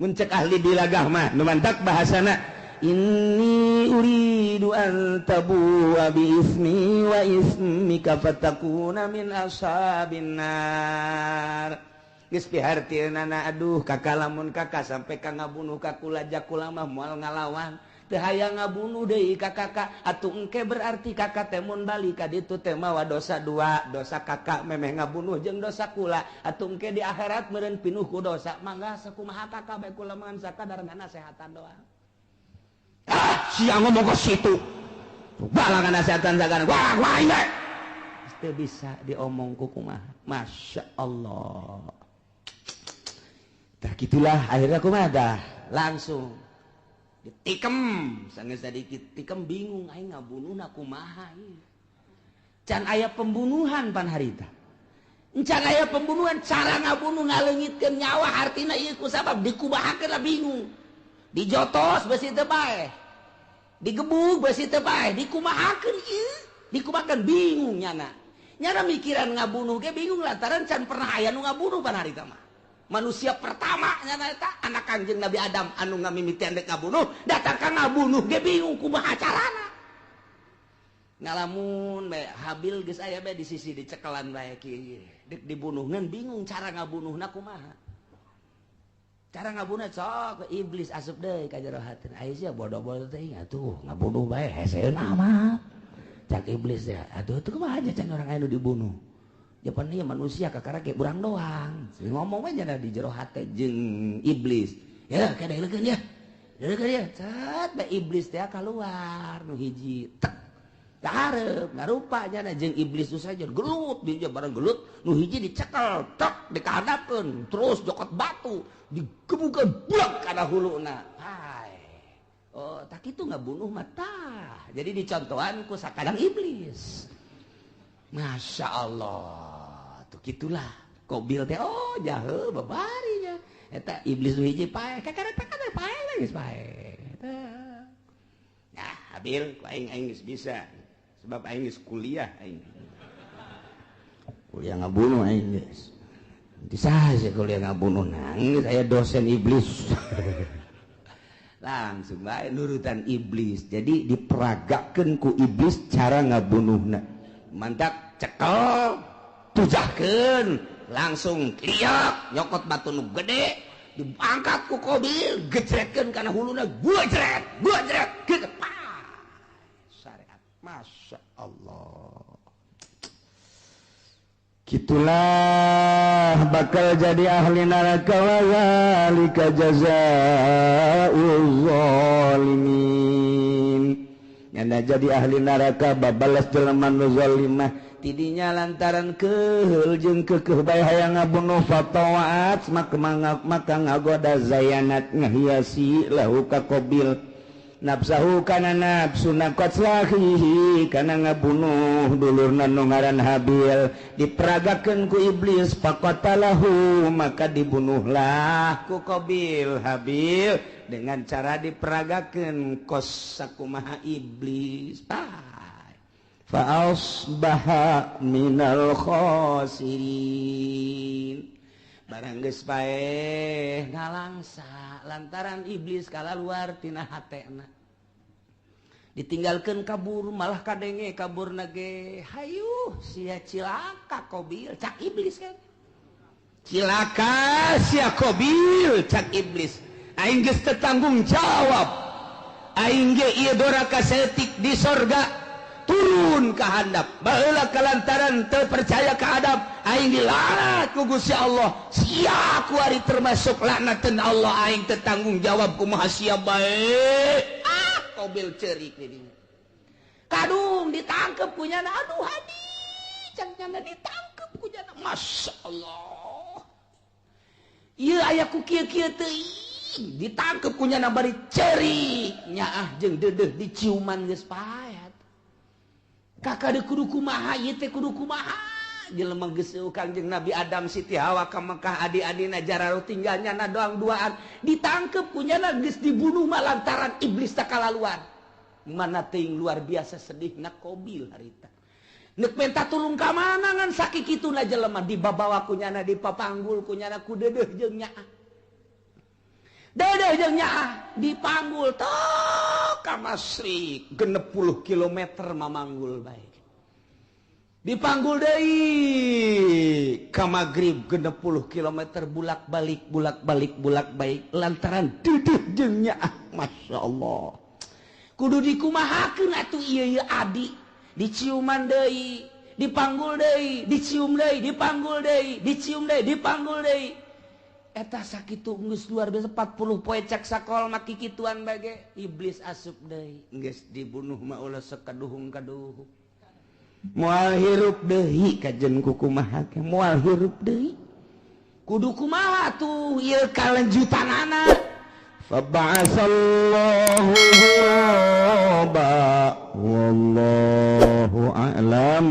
Mun cek ahli dilagah mah nu mantak bahasana inni uridu an tabu'a bi ismi wa ismika fatakuna min ashabin nar. Geus pihartieunana aduh kakak lamun kakak sampai ka ngabunuh ka kula jakula mah moal ngalawan teu hayang ngabunuh deui ka kakak atuh engke berarti kakak teh mun bali ka ditu teh mawa dosa dua, dosa kakak memeh ngabunuh jeung dosa kula atuh engke di akhirat meureun pinuh ku dosa mangga sakumaha kakak bae kula mangan sakadar nasehatan doang. Sia ngomong ke situ balangan nasehatan sakadar wah ini teu bisa diomong ku kumaha. Masya Allah. Tah gitulah akhirnya kumaha dah langsung ditikem sanggeus sadikit tikem bingung aing ngabunuhna kumaha ieu. Can aya pembunuhan pan harita. Can aya pembunuhan cara ngabunuh ngaleungitkeun nyawa artina ieu ku sabab dikubahakeun lah bingung. Dijotos besi teu bae. Digebug besi teu bae, dikumahakeun ieu. Dikumahakeun bingung nyana. Nyana mikiran ngabunuh ge bingung lantaran can pernah aya nu ngabunuh pan harita mah. Manusia pertama nyana eta anak Kangjeng Nabi Adam anu ngamimitian dek ngabunuh datang ka ngabunuh ge bingung kumaha carana. Ngalamun bae Habil geus aya bae di sisi dicekelan bae kieu dek dibunuhkeun bingung cara ngabunuhna kumaha. Cara ngabunuh sok iblis asup deui ka jero hateun. Aya sia bodoh-bodoh teh atuh ngabunuh bae heseun amat. Cak iblis ya atuh teu kumaha aja can urang anu dibunuh. Japan ieu manusia kakara ge urang doang. Ngomong aja di jero hate jeung iblis. Ya kadeulekeun ya. Deulekeun ya. Cet bae iblis teh keluar nu hiji. Tek. Hareup ngarupa nya jeung iblis tu saja gelut di bareng gelut nu hiji dicekel tek dikahadapkeun terus jokot batu digebukeun blek kana huluna. Hai. Oh tak kitu ngabunuh mah tah. Jadi dicontohan ku sakadang iblis. Masya Allah tuh gitulah Qabil teh oh jaheu babarinya eta iblis nu hiji pae kakara pae geus pae nah Habil ku aing geus bisa sebab aing geus kuliah ngabunuh aing geus di saha kuliah ngabunuh nangis aya dosen iblis langsung bae nurutan iblis jadi diperagakeun ku iblis cara ngabunuhna mantak cekel tujahkeun langsung liak nyokot batu nu gede diangkat ku Qabil gejretkeun kana huluna gujret kieu syariat Masya Allah. Gitulah bakal jadi ahli neraka wa zalika jazaa'ul zalimin. Nyana jadi ahli neraka babalas jelema nu zalimah tidinya lantaran keheul jeung keukeuh bae hayang ngabunuh fatawaat maka ngagoda zayanat ngahiasi lahu ka Qabil nafsahu kana nafsuna qatlahihi kana ngabunuh dulurna nu ngaran Habil diperagakeun ku iblis faqatalahu maka dibunuhlah ku Qabil Habil dengan cara diperagakeun kos sakumaha iblis fa asbaha minal khasirin barang geus bae ngalangsa lantaran iblis kalaluar tina hatena ditinggalkeun kabur malah kadenge kaburna ge hayuh sia cilaka Qabil cak iblis kan cilaka sia Qabil cak iblis aing geus teu tanggung jawab aing ge ieu doraka setik di sorga turun ka handap baheula kalantaran teu percaya ka adab aing dilanat ku Gusti Allah sia ku ari termasuk laknateun Allah aing teu tanggung jawab kumaha sia bae kobil ceurik di dieu kadung ditangkep ku nyana aduh hadi can nyana ditangkep ku nyana masyaallah ieu aya ku kieu-kieu teuing ditangkep ku nyana bari ceurik nyaah jeung deudeuh diciuman geus payat kakak de kudu kumaha ieu teh kudu kumaha jelema geus Kangjeng Nabi Adam Siti Hawa ka Mekah adi-adina jararo tinggalnya na doang duaan ditangkep punyana geus dibunuh mah lantaran iblis tak kalaluan mana teuing luar biasa sedihna Qabil harita neuk minta tulung ka mana ngan sakikituna jelema dibabawa kunyana dipapanggul kunyana ku deudeuh jeung nyaah deudeuh jeung nyaah dipanggul tok ka Masrik 60 kilometer mamanggul bae dipanggul deui ka Magrib 60 kilometer bulak-balik lantaran deudeuh jeung nyaah masyaallah kudu dikumahakeun atuh ieu adi diciuman deui dipanggul deui dicium deui dipanggul deui dicium deui dipanggul deui eta sakitu geus luar biasa 40 poe cak sakol maki kituan bage iblis asup deui geus dibunuh mah ulah sakaduhung-kaduhung moal hirup deui kajen kumaha ke moal hirup deui kudu kumaha tuh ieu kalanjutanana fa ba'asallahu ghuraba wallahu a'lam